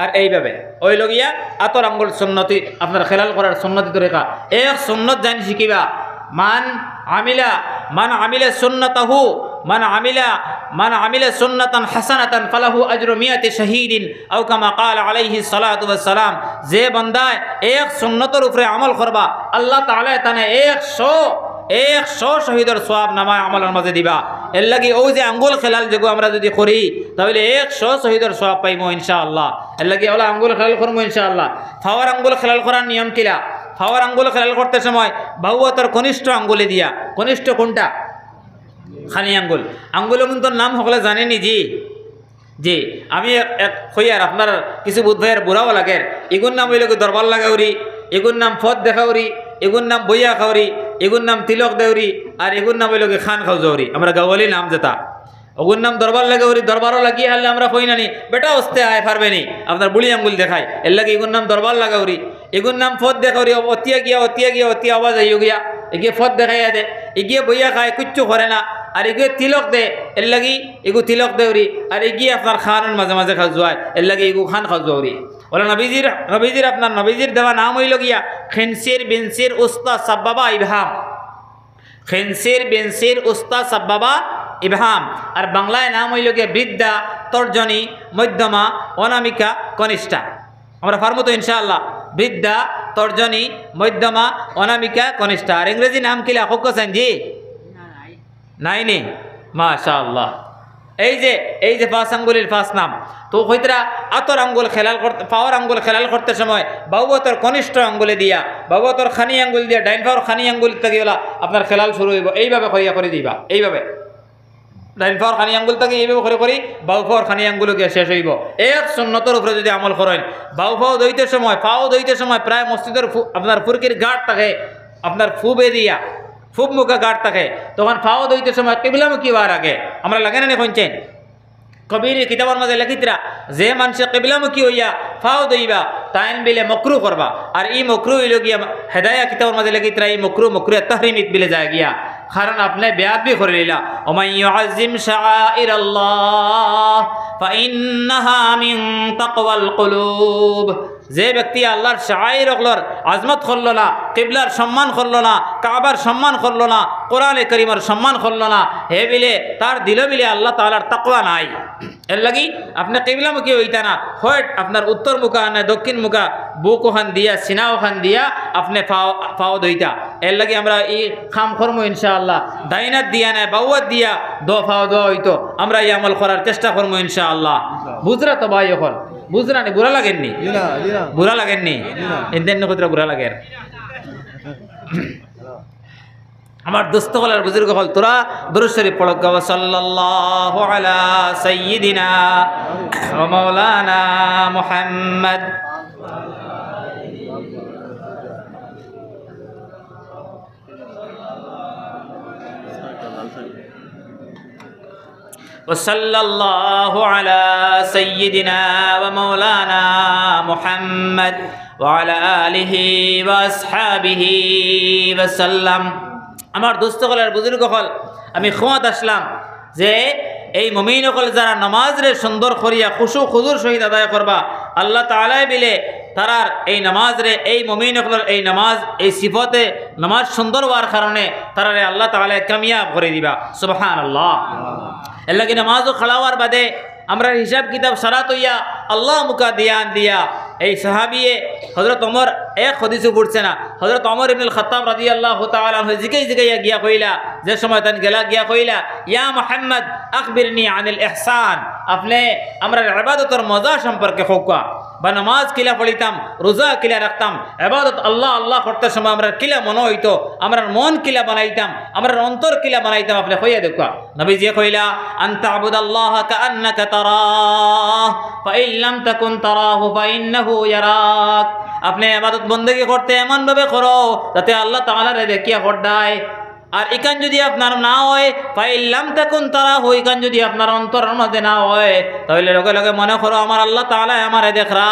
আর এইভাবে ওই লগিয়া আতর আঙ্গুল সুন্নতি আপনার খেলাল করার সুন্নতি তরিকা এক সুন্নত জানি শিকিবা মান আমিলা সুন্নতাহু মান আমিলা সুন্নাতান হাসানাতান ফালাহু আজরু মিয়াতি শাহীদিন আও কামা ক্বালা আলাইহিস সালাতু ওয়াস সালাম যে বান্দায় এক সুন্নতের উপরে আমল করবা আল্লাহ তাআলা তানে 100 শহীদের সওয়াব নামায় আমলের মাঝে দিবা এর লাগি ওই যে আঙ্গুল খেলাল যেগু আমরা যদি করি তাহলে 100 শহীদের সওয়াব পাইমু ইনশাআল্লাহ এর লাগি ওলা আঙ্গুল খেলাল করমু ইনশাআল্লাহ ফাওয়ার আঙ্গুল খেলাল করার নিয়ম কিলা ফাওয়ার আঙ্গুল খেলাল করতে সময় বাহুয়াতর কনিষ্ঠ আঙ্গুলে দিয়া কনিষ্ঠ কোনটা খানি আঙ্গুলের কিন্তু নাম সকলে জানেনি জি আমি এক হইয়ার আপনার কিছু বুধ ভাইয়ের বুড়াও লাগে এগুর নাম হইল দরবার লাগাউরি এগুর নাম ফত দেখাউরি এগুর নাম বইয়া খাউরি এগুর নাম তিলক দেউরি আর এগুর নাম হইল খান খাউজাউরি আমরা গাওয়ালি নাম যেটা ওগুর নাম দরবার লাগাউরি দরবারও লাগিয়ে হারলে আমরা কই নানি বেটা অস্তে আয় পারবে নি আপনার বুড়ি আঙ্গুল দেখায় এর লাগে এগুর নাম দরবার লাগাউরি এগুর নাম ফত দেখাউরি অতিয়া গিয়া আওয়াজ আইও গিয়া এগিয়ে ফত দেখাইয়া দে এগিয়ে বইয়া খায় কিচ্ছু করে না আর এগুলো তিলক দে এর লাগি এগু তিলক দেউরি আর এগিয়ে আপনার খানের মাঝে মাঝে খাওয়ায় এর লাগে এগু খান খাওয়াউরি বলে নবীজির আপনার নবীজির দেওয়া নাম হইল গিয়া খিনসির বিনসির উস্তা সাব্বাবা ইবহাম খিনসির বিনসির উস্তা সাব্বাবা ইবহাম আর বাংলায় নাম হইল গিয়া বৃদ্ধা তর্জনী মধ্যমা অনামিকা কনিষ্ঠা আমরা পারবো তো ইনশাআল্লাহ বৃদ্ধা তর্জনী মধ্যমা অনামিকা কনিষ্ঠা আর ইংরেজি নাম কিলা হোকেন জি নাইনি মাশাআল্লাহ এই যে পাঁচ আঙ্গুলের পাঁচ নাম তো হইতরা আতর আঙ্গুল খেলাল করতে পাওয়ার আঙ্গুল খেলাল করতে সময় বাহুবতর কনিষ্ঠ আঙ্গুলে দিয়া বাহুবতর খানি আঙ্গুল দিয়া ডাইন পাওয়ার খানি আঙ্গুল থেকে আপনার খেলাল শুরু হইব এইভাবে হইয়া করে দিবা এইভাবে ডাইন পাওয়ার খানি আঙ্গুল থেকে এইভাবে করে করি বাউ পাওয়ার খানি আঙ্গুলো গিয়ে শেষ হইব। এক সুন্নতের উপরে যদি আমল করেন, বাউ পাও দইতে সময় পাও দইতে সময় প্রায় মসজিদের আপনার ফুরকির গাঁট থাকে, আপনার ফুবে দিয়া ফুব মুখা গাঁট থাকে, তখন পাও দইতে সময় কিবলামুখী হওয়ার আগে আমরা লাগে না শুনছেন কবির কিতাবের মাঝে লেখিতরা যে মানুষে কিবলামুখী হইয়া ফাও দইবা তাইন বিলে মকরু করবা। আর এই মকরু হইল গিয়া হেদায়া কিতাবের মাঝে লেখিতরা এই মকরু তাহরিমিত বিলে যায় গিয়া, কারণ আপনি বেয়াদবি করে নিলা। ওমান ইউআযিম শাআইরাল্লাহ ফাইন্নাহা মিন তাকওয়াল কুলুব। যে ব্যক্তি আল্লাহর শাআইর ওগুলোর আজমত করল না, কিবলার সম্মান করল না, কাবার সম্মান করল না, কোরআনে কারীমের সম্মান করল না, হে বিলে তার দিল বিলে আল্লাহ তাআলার তাকওয়া নাই। এর লাগি আপনি কিবলামুখী হইতা না, হয় আপনার উত্তর মুখা না দক্ষিণ মুখা বুক ওখান দিয়া সিনা ওখান দিয়া আপনি ফাও দইতা। এর লাগি আমরা এই খাম কর্ম ইনশাআল্লাহ দাইনাত দিয়া নাই বাউয়াত দিয়া ফাও দোয়া হইতো আমরা এই আমল করার চেষ্টা করবো ইনশাআল্লাহ। বুঝরা তো ভাই এখন বুঝরা নি বুড়া লাগেননি? বুড়া লাগেননি? এদের নকতরা বুড়া লাগে। আমার দোস্ত হল আর বুজুর্গ হল তোরা দুরূদ শরীফ পড়ো গো সাল্লাল্লাহু আলা সাইয়্যিদিনা ওয়া মাওলানা মুহাম্মদ। وصلى الله على سيدنا ومولانا محمد وعلى آله وأصحابه وسلم। আমার দোস্ত হল আর বুজুর্গ হল আমি ক্ষমত আসলাম যে এই মুমিন হল যারা নামাজ রে সুন্দর করিয়া খুশু খুজুর সহিত আদায় করবা, আল্লাহ তাআলাই বিলে তারার এই নামাজ রে এই মুমিন হলের এই নামাজ এই সিফতে নামাজ সুন্দর হওয়ার কারণে তারারে আল্লাহ তাআলা কামিয়াব করে দিবা। সুবহানাল্লাহ। এর লাগি নামাজও খাড়াওয়ার বাদে আমরা হিসাব কিতাব সারাত হইয়া আল্লাহ মুকা দিয়ান দিয়া এই সাহাবিয়ে হযরত ওমর এক হাদিসও পড়ছে না, হযরত ওমর ইবনুল খাত্তাব রাদিয়াল্লাহু তাআলা আনহু জিগাইয়া গিয়া কইলা, যে সময় তান গেলা গিয়া কইলা ইয়া মুহাম্মদ আখবিরনি আনিল ইহসান, আপনি আমরা ইবাদতের মজা সম্পর্কে কোকা বা নামাজ কিলা পড়িতাম, রোজা কিলা রাখতাম, ইবাদত আল্লাহ আল্লাহ করতে সময় আমরা কিলা মনে হইতো, আমরা মন কিলা বানাইতাম, আমরা অন্তর কিলা বানাইতাম, আপনি কইয়া দেখা। নবীজি কইলা আনতা আবুদাল্লাহ কাআন্নাকা তারাহ ফাইন লাম তাকুন তারাহু ফাইন্নাহু ইয়ারাক। আপনি ইবাদত বندگی করতে এমন ভাবে করো যাতে আল্লাহ তাআলারে দেখিয়া করদায়। আর ইকান যদি আপনার না হয় ফাইন লাম তাকুন তারাহু, ইকান যদি আপনার অন্তরের মধ্যে না হয় তাহলে লগে লগে মনে করো আমার আল্লাহ তাআলা আমারে দেখরা।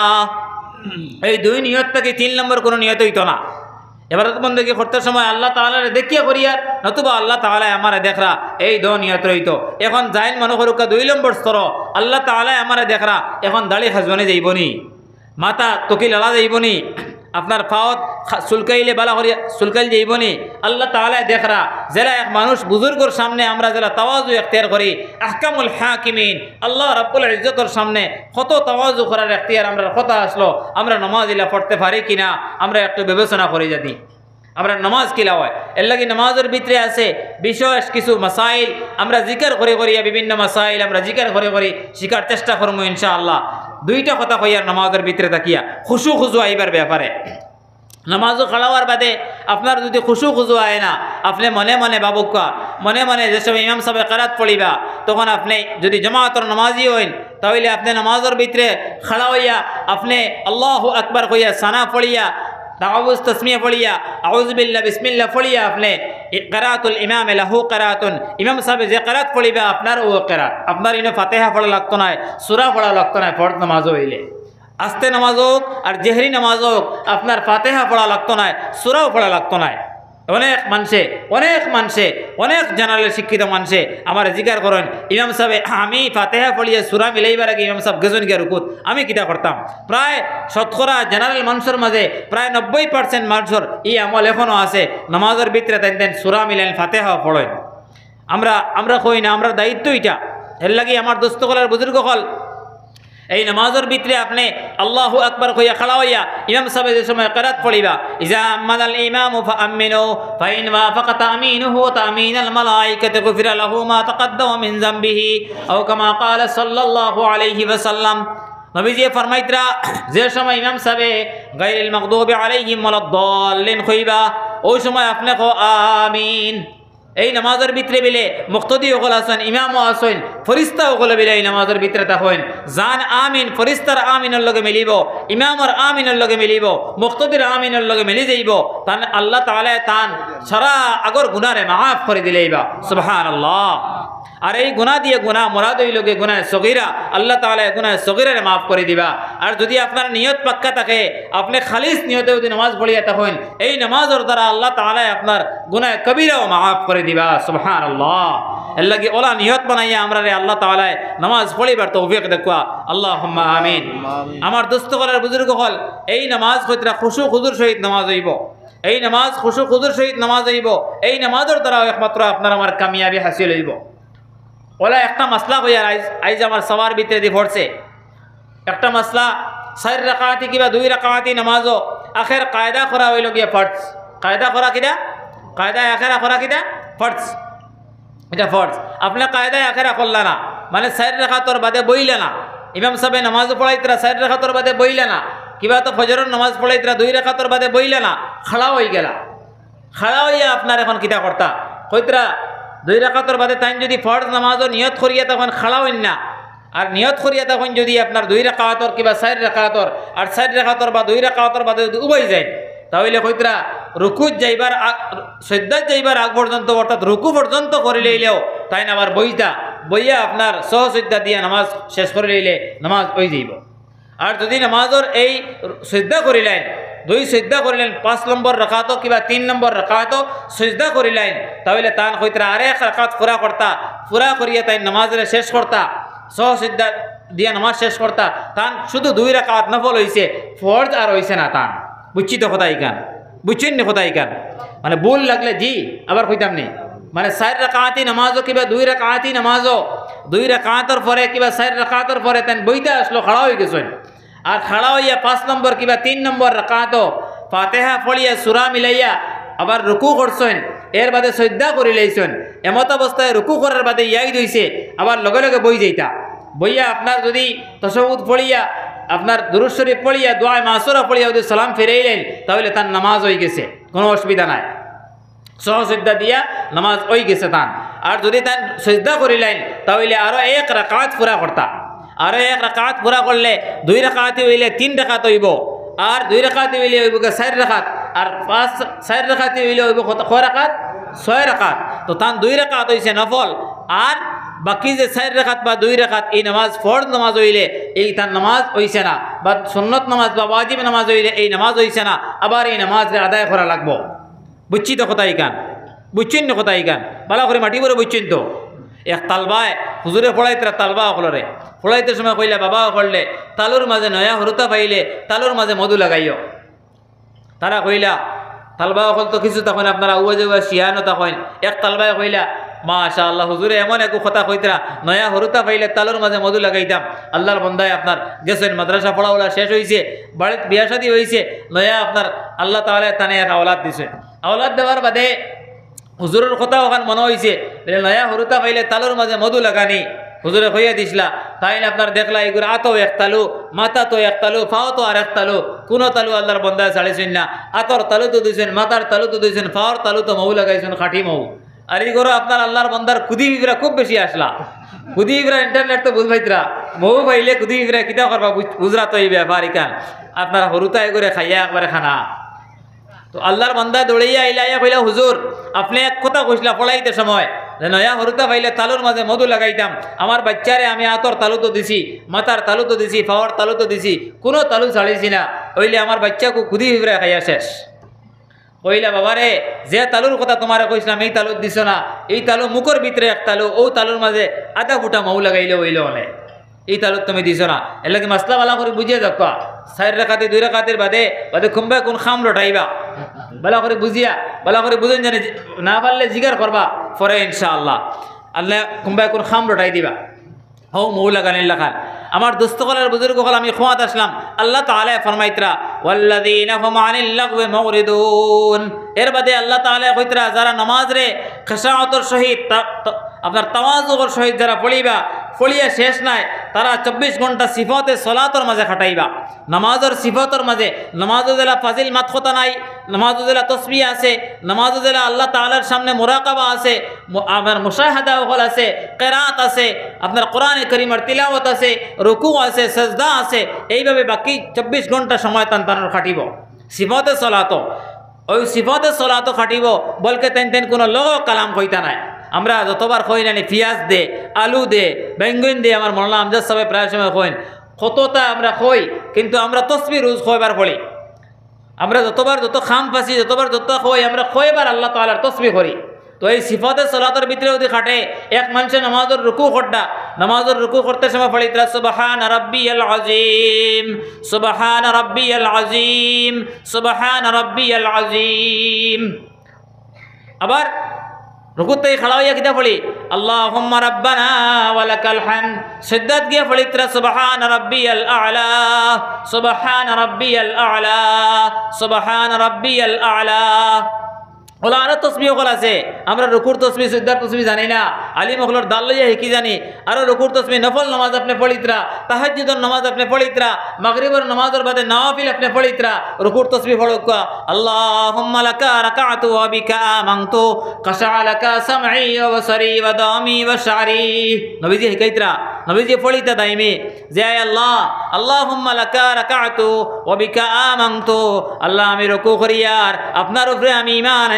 এই দুই নিয়ত থেকে 3 নম্বর কোনো নিয়ত হইতো না। ইবাদত বندگی করতে সময় আল্লাহ তাআলারে দেখিয়া করিয়া নতুবা আল্লাহ তাআলা আমারে দেখরা, এই দো নিয়ত রইতো। এখন জাইন মনে করুকা 2 নম্বর স্তর আল্লাহ তাআলা আমারে দেখরা, এখন দাড়ি খাজবনে যাইবনি, মাথা তকি লালা যাইবনি, আপনার পাওত চুলকাইলে বালা করিয়া চুলকাইল যাইবনি, আল্লাহ তাআলা দেখরা। যারা এক মানুষ বুজুর্গর সামনে আমরা যারা তাওয়াজু এখতিয়ার করি, আহকামুল হাকিমিন আল্লাহ রাব্বুল ইজ্জতের সামনে কত তাওয়াজু করার এখতিয়ার আমরা কথা আসলো, আমরা নামাজ ইলা পড়তে পারি কিনা আমরা একটু বিবেচনা করে যদি আমরা নামাজ কিলা হয়। এর লাগি নামাজের ভিতরে আছে বিশেষ কিছু মাসাইল আমরা জিকির করে করিয়া বিভিন্ন মাসাইল আমরা জিকির করে করি শিকার চেষ্টা করবো ইনশাআল্লাহ। 2টা কথা কইয়ার নামাজের ভিতরে তাকিয়া খুশু খুজু আইবার ব্যাপারে। নামাজও খাড়াওয়ার বাদে আপনার যদি খুশু খুজু আয় না, আপনি মনে মনে বাবুকা মনে মনে যেসব ইমাম সাহেব কেরাত পড়িবা, তখন আপনি যদি জামাতের নামাজি হইন তাহলে আপনি নামাজের ভিতরে খাড়া হইয়া আপনি আল্লাহু আকবার কইয়া সানা পড়িয়া তাওয়াজ তসমিয়া পড়িয়া আউযু বিল্লাহ বিসমিল্লাহ পড়িয়া আপনি কিরাতুল ইমাম লাহু কিরাতুন, ইমাম সাহেব যে কিরাত পড়িবা আপনার ও কিরাত, আপনার ইনো ফাতিহা পড়া লাগতো না, সূরা পড়া লাগতো না। ফরজ নামাজ হইলে আস্তে নামাজ হোক আর জেহরি নামাজ হোক আপনার ফাতিহা পড়া লাগতো না, সূরাও পড়া লাগতো না। অনেক মানুষে অনেক জানালের শিক্ষিত মানুষে আমার জিকার করেন ইমাম সাহেব আমি ফাতিহা পড়িয়া সূরা মিলাইবার আগে ইমাম সাহেব গেছেন গিয়া রুকুত, আমি কিতা করতাম। প্রায় শতকরা জেনারেল মানুষের মাঝে প্রায় 90% মানুষের এই আমল এখনও আছে, নামাজের ভিতরে তেন সূরা মিলাইন ফাতিহা পড়েন। আমরা কই না, আমরা দায়িত্ব এটা। এর লাগি আমার দোস্তকলের বুজুর্গ হল এই নামাজের ভিতরে আপনি আল্লাহু আকবার কইয়া খাড়া হইয়া ইমাম সাহেব যে সময় কিরাত পড়িবা, ইজা আমানাল ইমামু ফাআমিনু ফাইন ওয়াফাকা তামিনুহু তামিনাল মালাইকাতি গুফিরা লাহু মা তাকাদ্দামা মিন যামবিহি আও কামা ক্বালা সাল্লাল্লাহু আলাইহি ওয়াসাল্লাম। নবীজি ফরমাইতরা যে সময় ইমাম সাহেব গায়রিল মাগদুবি আলাইহিম ওয়ালাদ-দাল্লিন কইবা, ওই সময় আপনি কো আমিন। এই নামাজের ভিতরে বিলে মুক্তদি ওগল আসেন ইমামও আসেন ফরিস্তা ওগল বিলে এই নামাজের ভিতরে তখন জান আমিন ফরিস্তার আমিনের লগে মিলিব ইমামর আমিনের লগে মিলিব মুক্তদির আমিনের লগে মিলি যাইব তান আল্লাহ তাআলা তান সারা আগর গুনারে মাফ করে দিলেইবা সুবহানাল্লাহ। আর এই গুনাহ দিয়ে গুনাহ মুরাদ হইল গে গুনাহ সগীরা, আল্লাহ তাআলা গুনাহ সগীরারে মাফ করে দিবা। আর যদি আপনার নিয়ত পাক্কা থাকে, আপনি খালিস নিয়তে যদি নামাজ পড়িয়া তখন এই নামাজের দ্বারা আল্লাহ তাআলা আপনার গুনাহ কবিরাও মাফ করে দিবা সুবহানাল্লাহ। এর লাগি ওলা নিয়ত বানাইয়া আমরা রে আল্লাহ তাআলা নামাজ পড়িবার তৌফিক দেখবা আল্লাহুম্মা আমিন। আমার দোস্ত করার বুজুর্গ হল এই নামাজ কইতরা খুশু খুজুর সহিত নামাজ হইব, এই নামাজ খুশু খুজুর সহিত নামাজ হইব, এই নামাজের দ্বারা একমাত্র আপনার আমার কামিয়াবি হাসিল হইব। ওলা একটা মাসলা হইয়ার আইজ আমার সবার ভিতরে দিয়ে পড়ছে একটা মাসলা 4 রাকাতি কিবা 2 রাকাতি নামাজও আখের কায়দা করা হইল গিয়া ফরজ। কায়দা করা কিনা? কায়দা আখেরা করা কিনা? ফরজ। এটা ফরজ। আপনি কায়দা আখেরা করলা না, মানে 4 রাকাতর বাদে বইলে না। ইমাম সাহেব নামাজ পড়াইতরা 4 রাকাতর বাদে বইলে না, কিবা তো ফজরের নামাজ পড়াইতরা 2 রাকাতর বাদে বইলে না, খাড়া হয়ে গেলা। খাড়া হইয়া আপনার এখন কিতা করতা কইতরা 2 রাকাতর বাদে তাই যদি ফরজ নামাজও নিয়ত করিয়া তখন খাড়া হইন না, আর নিয়ত করিয়া তখন যদি আপনার 2 রাকাতর কিবা 4 রাকাতর আর 4 রাকাতর বা 2 রাকাতর বাদে যদি উবাই যায় তাহলে কইতরা রুকুত যাইবার সজ্জাত যাইবার আগ পর্যন্ত অর্থাৎ রুকু পর্যন্ত করে লইলেও তাই না আবার বইয়া আপনার সহসজ্জা দিয়া নামাজ শেষ করে লইলে নামাজ হয়ে যাইব। আর যদি নামাজের এই সজ্জা করিলেন 2 সজ্জা করিলেন 5 নম্বর রাকাতও কিবা 3 নম্বর রাকাতও সজ্জা করিলেন তাহলে তান কইতরা আরেক রাকাত পুরা করতা, পুরা করিয়া তাই নামাজের শেষ করতা, সহসজ্জা দিয়া নামাজ শেষ করতা। তান শুধু 2 রাকাত নফল হইছে, ফরজ আর হইছে না। তান বুঝছি তো কোথায় কান, বুঝছেন নি কোথায় কান? মানে ভুল লাগলে জি আবার কইতাম নি, মানে 4 রাকাতি নামাজও কিবা 2 রাকাতি নামাজও 2 রাকাতর পরে কিবা 4 রাকাতর পরে তেন বইতে আসলো খাড়া হয়ে গেছেন, আর খাড়া হইয়া 5 নম্বর কিবা 3 নম্বর রাকাতও ফাতিহা পড়িয়া সূরা মিলাইয়া আবার রুকু করছেন, এর বাদে সজ্জা করি লাইছেন। এমত অবস্থায় রুকু করার বাদে ইয়াই দইছে আবার লগে লগে বই যাইতা, বইয়া আপনার যদি তাশাহুদ পড়িয়া আপনার দুরূদ শরীফ পড়িয়া দোয়া মাসুরা পড়িয়া যদি সালাম ফিরাইলেন তাহলে তার নামাজ হয়ে গেছে, কোনো অসুবিধা নাই, সহসজ্জা দিয়া নামাজ হয়ে গেছে তান। আর যদি তান সজ্জা করিলেন তাহলে আরও 1 রাকাত পুরা করতা, আরও 1 রাকাত পুরা করলে 2 রাকাতি হইলে 3 রাকাত হইব, আর 2 রাকাতি হইলে হইব 4 রাকাত, আর 4 রাকাতি হইলে হইব কয় রাকাত? 6 রাকাত। তো তান 2 রাকাত হইছে নফল, আর বাকি যে 4 রাকাত বা 2 রাকাত এই নামাজ ফরজ নামাজ হইলে এই তার নামাজ হইছে না, বা সুন্নত নামাজ বা ওয়াজিব নামাজ হইলে এই নামাজ হইছে না, আবার এই নামাজ আদায় করা লাগবো। বুঝছি তো কোথায় কান? বুঝছেন না কোথায় কান? ভালো করে মাটি করে বুঝছেন তো? এক তালবায় হুজুরে পড়াইতরা তালবা অকলরে পড়াইতে সময় কইলা বাবা করলে তালুর মাঝে নয়া হরুতা পাইলে তালুর মাঝে মধু লাগাইও। তারা কইলা তালবা অকল তো কিছু তখন আপনারা উয়াজে শিয়ানো তখন এক তালবায় কইলা মাশাআল্লাহ হুজুরে এমন এক কথা কইতরা নয়া হরুতা পাইলে তালুর মাঝে মধু লাগাইতাম। আল্লাহর বন্দায় আপনার গেছেন মাদ্রাসা পড়াওলা শেষ হয়েছে, বাড়িতে বিয়া শাদী হয়েছে, নয়া আপনার আল্লাহ তাআলা তানে এক আওলাদ দিছে। আওলাদ দেওয়ার বাদে হুজুরের কথা ওখান মনে হয়েছে নয়া হরুতা পাইলে তালুর মাঝে মধু লাগানি, হুজুরে কইয়া দিছিলা। তাই আপনার দেখলা এগুলো আতো 1 তালু, মাথা তো 1 তালু, ফাও তো আর 1 তালু, কোনো তালু আল্লাহর বন্দায় ছাড়িছেন না। আতর তালু তো দিয়েছেন, মাথার তালু তো দিয়েছেন, ফাওয়ার তালু তো মৌ লাগাইছেন, খাঁটি মৌ। আর এই করো আপনার আল্লাহর বন্দার কুদি বিবরা খুব বেশি আসলা। কুদি বিবরা ইন্টারনেট তো বুঝবাইতরা, মৌ পাইলে কুদি বিবরা কিতা করবা বুঝরা তো এই ব্যাপার ইকান আপনার হরুতাই করে খাইয়া একবারে খানা। তো আল্লাহর বান্দা দৌড়াইয়া আইলাইয়া কইলা হুজুর আপনি এক কথা কইসলা পড়াইতে সময় যে নয়া হরুতা পাইলে তালুর মাঝে মধু লাগাইতাম, আমার বাচ্চারে আমি আতর তালু তো দিছি, মাথার তালু তো দিছি, ফাওয়ার তালু তো দিছি, কোনো তালু ছাড়িছি না, ওইলে আমার বাচ্চাকে কুদি বিবরা খাইয়া শেষ। কইলা বাবারে যে তালুর কথা তোমারে কইছিলাম এই তালু দিছ না, এই তালু মুখর ভিতরে 1 তালু, ও তালুর মাঝে আধা ফুটা মৌ লাগাইলে হইলে অনে, এই তালুত তুমি দিছ না। এর লাগে মাসলা বালা করে বুঝিয়ে দেখা 4 রাকাতে 2 রাকাতের বাদে খুম্বা কোন খাম লটাইবা বালা করে বুঝিয়া বালা করে বুঝেন জানে না পারলে জিগার করবা পরে ইনশাআল্লাহ আল্লাহ খুম্বা কোন খাম লটাই দিবা হও মৌ লাগানির লাগান। আমার দোস্তকলের বুজুর্গ হল আমি খোয়াত আসলাম আল্লাহ তাআলা ফরমাইতরা ওয়াল্লাযীনা হুম আনিল লাগওয়ি মুরিদুন। এর বাদে আল্লাহ তাআলা কইতরা যারা নামাজ রে খাশাআতের সহিত আপনার তাওয়াজুর সহিত যারা পড়িবা ফলিয়া শেষ নাই তারা 24 ঘন্টা সিফতে সলাতর মাঝে খাটাইবা নামাজের সিফতর মাঝে নামাজও জেলা ফাজিল মাতখতা নাই নামাজও জেলা তসবিহ আছে নামাজও জেলা আল্লাহ তাআলার সামনে মুরাকাবা আছে আমার মুশাহাদা হল আছে কিরাত আছে আপনার কোরআনে কারীমের তিলাওয়াত আছে রুকু আছে সাজদা আছে এইভাবে বাকি 24 ঘন্টা সময় তান খাটিব সিফতে সলাত ওই সিফতে সলাত খাটিব বলকে তেন কোনো লোক কালাম কইতা নাই আমরা যতবার কই নানি পিঁয়াজ দে আলু দে বেঙ্গুন দে আমার মৌলানা আমজাদ সাহেব প্রায় সময় কইন কতটা আমরা কই কিন্তু আমরা তসবিহ রোজ কয়বার পড়ি আমরা যত খাম পাসি যতবার যত কই আমরা কয়বার আল্লাহ তাআলার তসবিহ করি তো এই সিফতে সলাতের ভিতরে যদি খাটে এক মানুষের নামাজের রুকু করটা নামাজের রুকু করতে সময় পড়ি তারা সুবহান রাব্বিয়াল আযীম সুবহান রাব্বিয়াল আযীম সুবহান রাব্বিয়াল আযীম আবার রুকুতে খড়া হইয়া কিতা পড়ি আল্লাহুম্মা রাব্বানা ওয়া লাকাল হামদ সিজদাত গিয়া পড়ি তারা সুবহান রাব্বিয়াল আ'লা সুবহান রাব্বিয়াল আ'লা সুবহান রাব্বিয়াল আ'লা ওলা আরো তসবিহ কল আছে আমরা রুকুর তসবিহ সিজদার তসবিহ জানি না আলী মখলর দাল লইয়া হিকি জানি আরো রুকুর তসবিহ নফল নামাজ আপনি পড়িতরা তাহাজ্জুদের নামাজ আপনি পড়িতরা মাগরিবের নামাজের বাদে নওয়াফিল আপনি পড়িতরা রুকুর তসবিহ পড়ুকা আল্লাহুম্মা লাকা রাকাতু ওয়া বিকা আমানতু কাশা লাকা সামঈ ওয়া বসরি ওয়া দামি ওয়া শারি নবীজি হিকাইতরা নবীজি পড়িতা দাইমে যে আল্লাহ আল্লাহুম্মা লাকা রাকাতু ওয়া বিকা আমানতু আল্লাহ আমি রুকু করি আর আপনার উপরে আমি ঈমান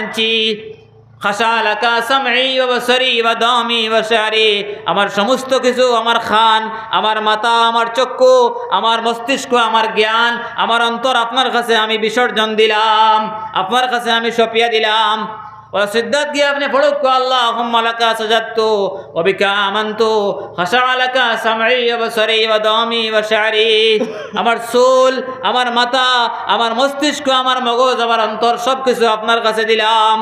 খাশা লাকা সামঈ ওয়া বসরি ওয়া দামি ওয়া শারি আমার সমস্ত কিছু আমার খান আমার মাথা আমার চক্ষু আমার মস্তিষ্ক আমার জ্ঞান আমার অন্তর আপনার কাছে আমি বিসর্জন দিলাম আপনার কাছে আমি সঁপিয়া দিলাম ওয়া সিজদাত গিয়ে আপনি পড়ুক আল্লাহুম্মা লাকা সাজাদতু ওয়া বিকা আমানতু খাশা লাকা সামঈ ওয়া বসরি ওয়া দামি ওয়া শারি আমার সোল আমার মাথা আমার মস্তিষ্ক আমার মগজ আমার অন্তর সব কিছু আপনার কাছে দিলাম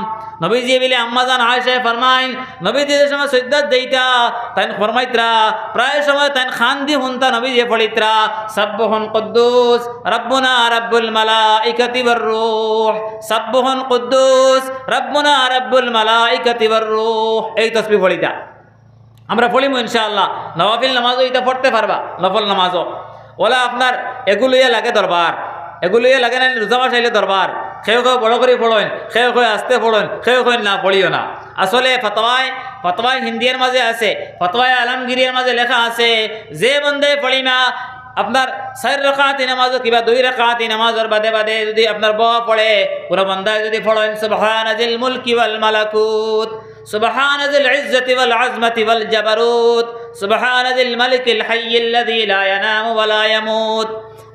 নবীজি বলে আম্মাজান আয়েশা ফরমাইন নবীজি যে সময় সিজদাত দেইতা তাই ফরমাইতরা প্রায় সময় তাই খান দি হুনতা নবীজি পড়িতরা সাব্বুহুন কুদ্দুস রব্বুনা রব্বুল মালাইকাতি ওয়ার রূহ সাব্বুহুন কুদ্দুস রব্বুনা রব্বুল মালাইকাতি ওয়ার রূহ এই তাসবিহ পড়িতা আমরা পড়িমু ইনশাআল্লাহ নওয়াফিল নামাজও এটা পড়তে পারবা নফল নামাজও ওলা আপনার এগুলোই লাগে দরবার এগুলোই লাগে না রোজা মাস আইলে দরবার খেয়ে বড় করে পড়েন খেয়ে আসতে পড়েন খেয়ে না পড়িও না আসলে ফতোয়ায় হিন্দির মাঝে আছে ফতোয়ায় আলমগীরের মাঝে লেখা আছে যে বন্দে পড়িমা আপনার 4 রাকাতি নামাজ কিবা 2 রাকাতি নামাজের বাদে বাদে যদি আপনার ব পড়ে পুরো বান্দায় যদি পড়েন সুবহানাজিল মুলকি ওয়াল মালাকুত সুবহানাজিল ইজ্জতি ওয়াল আজমতি ওয়াল জাবারুত সুবহানাজিল মালিকিল হাইয়্যিল লাযী লা ইয়ানামু ওয়া লা ইয়ামুত